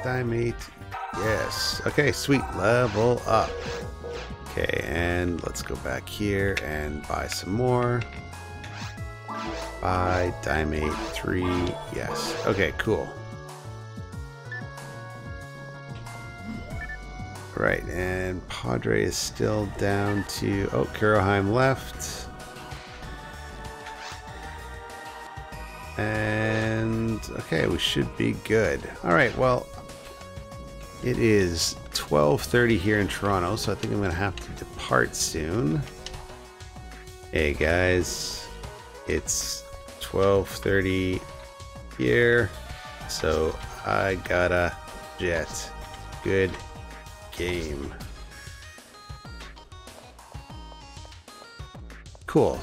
Dimate, yes. Okay, sweet. Level up. Okay, and let's go back here and buy some more. Buy dimate 3, yes. Okay, cool. Right, and Padre is still down to... Oh, Kuroheim left. And... okay, we should be good. Alright, well... it is 12:30 here in Toronto, so I think I'm going to have to depart soon. Hey guys, it's 12:30 here, so I gotta jet. Good game. Cool.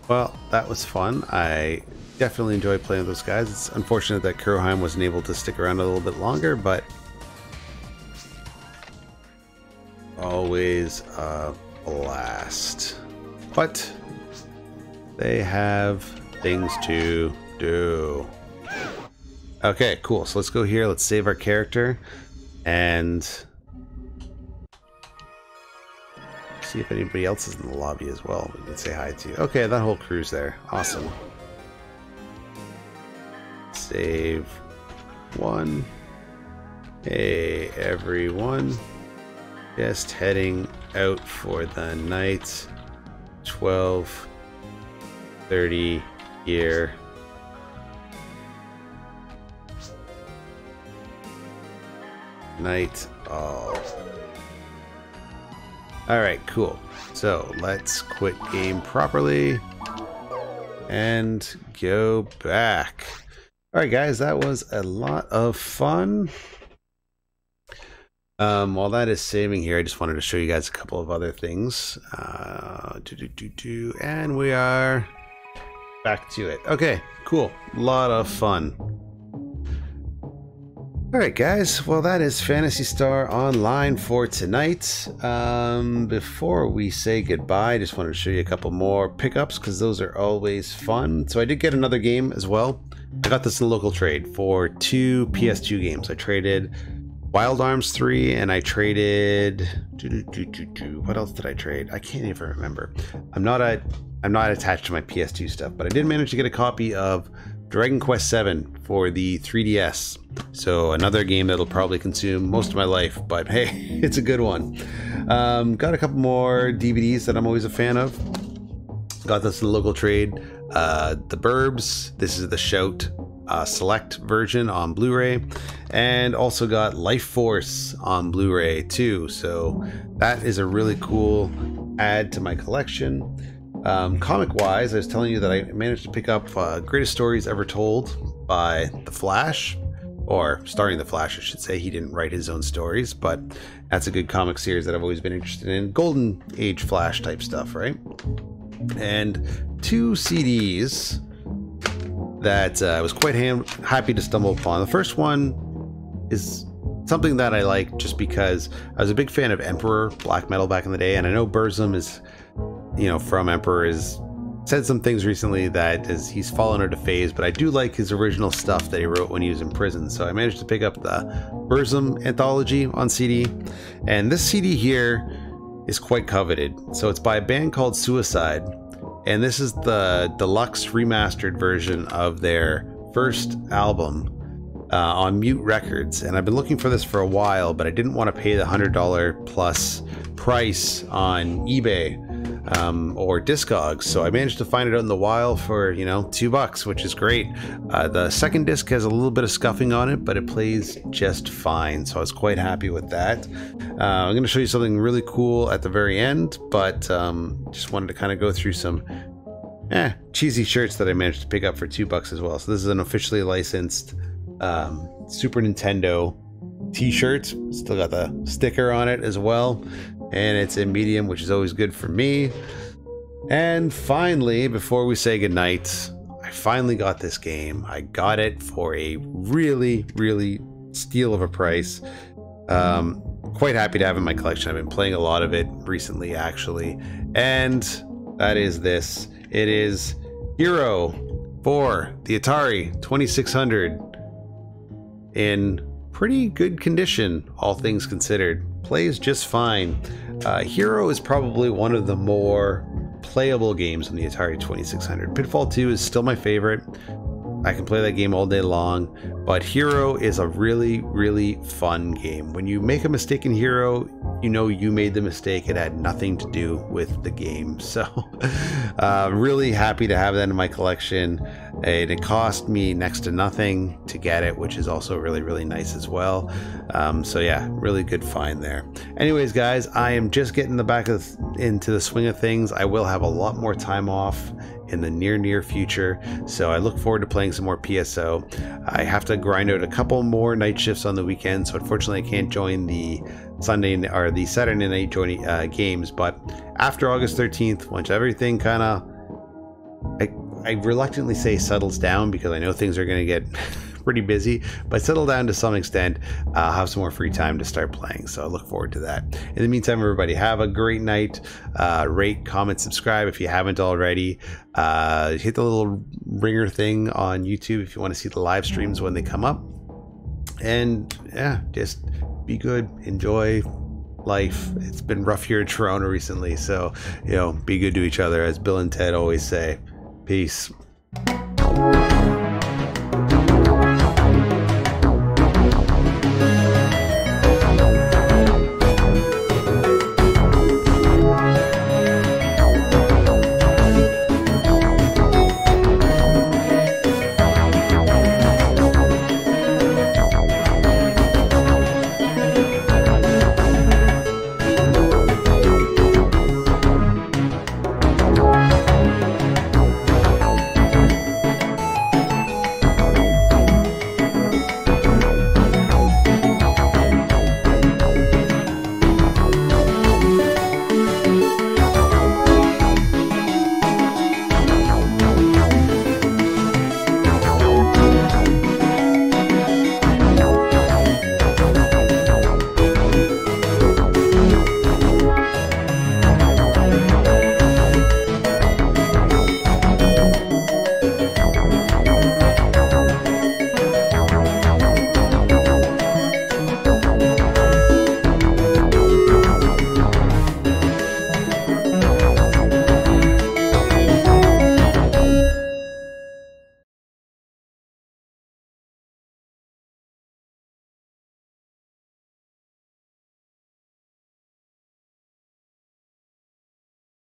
Well, that was fun. I definitely enjoyed playing with those guys. It's unfortunate that Kuroheim wasn't able to stick around a little bit longer, but always a blast. But they have things to do. Okay, cool. So let's go here. Let's save our character and see if anybody else is in the lobby as well. We can say hi to. Okay, that whole crew's there. Awesome. Save one. Hey, everyone. Just heading out for the night. 12:30 here. Night all. Alright, cool. So let's quit game properly and go back. Alright guys, that was a lot of fun. While that is saving here, I just wanted to show you guys a couple of other things. And we are back to it. Okay, cool. A lot of fun. Alright guys, well that is Phantasy Star Online for tonight. Before we say goodbye, I just wanted to show you a couple more pickups because those are always fun. So I did get another game as well. I got this in a local trade for 2 PS2 games. I traded Wild Arms 3 and I traded what else did I trade? I can't even remember. I'm not attached to my PS2 stuff, but I did manage to get a copy of Dragon Quest VII for the 3DS. So another game that'll probably consume most of my life, but hey, it's a good one. Got a couple more DVDs that I'm always a fan of. Got this in the local trade. The Burbs, this is the Shout Select version on Blu-ray, and also got Life Force on Blu-ray too. So that is a really cool add to my collection. Comic-wise, I was telling you that I managed to pick up Greatest Stories Ever Told by The Flash, or starring The Flash, I should say. He didn't write his own stories, but that's a good comic series that I've always been interested in. Golden Age Flash type stuff, right? And 2 CDs that I was quite happy to stumble upon. The first one is something that I like just because I was a big fan of Emperor black metal back in the day, and I know Burzum is, from Emperor, has said some things recently that he's fallen out of phase, but I do like his original stuff that he wrote when he was in prison. So I managed to pick up the Burzum Anthology on CD, and this CD here is quite coveted. So it's by a band called Suicide, and this is the deluxe remastered version of their first album on Mute Records. And I've been looking for this for a while, but I didn't want to pay the $100 plus price on eBay or Discogs, so I managed to find it out in the wild for $2, which is great. The second disc has a little bit of scuffing on it, but it plays just fine, so I was quite happy with that. I'm going to show you something really cool at the very end, but just wanted to kind of go through some cheesy shirts that I managed to pick up for $2 as well. So this is an officially licensed Super Nintendo t-shirt. Still got the sticker on it as well, and it's in medium, which is always good for me. And finally, before we say goodnight, I finally got this game. I got it for a really steal of a price. Quite happy to have it in my collection. I've been playing a lot of it recently, actually, and that is this. It is Hero for the Atari 2600 in pretty good condition, all things considered. Plays just fine. Hero is probably one of the more playable games on the Atari 2600. Pitfall 2 is still my favorite. I can play that game all day long, but Hero is a really fun game. When you make a mistake in Hero, you made the mistake. It had nothing to do with the game. So really happy to have that in my collection. And it cost me next to nothing to get it, which is also really nice as well. So yeah, really good find there. Anyways, guys, I am just getting into the swing of things. I will have a lot more time off in the near future, so I look forward to playing some more PSO. I have to grind out a couple more night shifts on the weekend, so unfortunately I can't join the Sunday or the Saturday night games. But after August 13th, once everything kind of, I reluctantly say settles down, because I know things are going to get pretty busy, but settle down to some extent, I'll have some more free time to start playing, so I look forward to that. In the meantime, everybody, have a great night. Rate, comment, subscribe if you haven't already. Hit the little ringer thing on YouTube if you want to see the live streams when they come up. And yeah, just be good, enjoy life. It's been rough here in Toronto recently, so be good to each other, as Bill and Ted always say. Peace.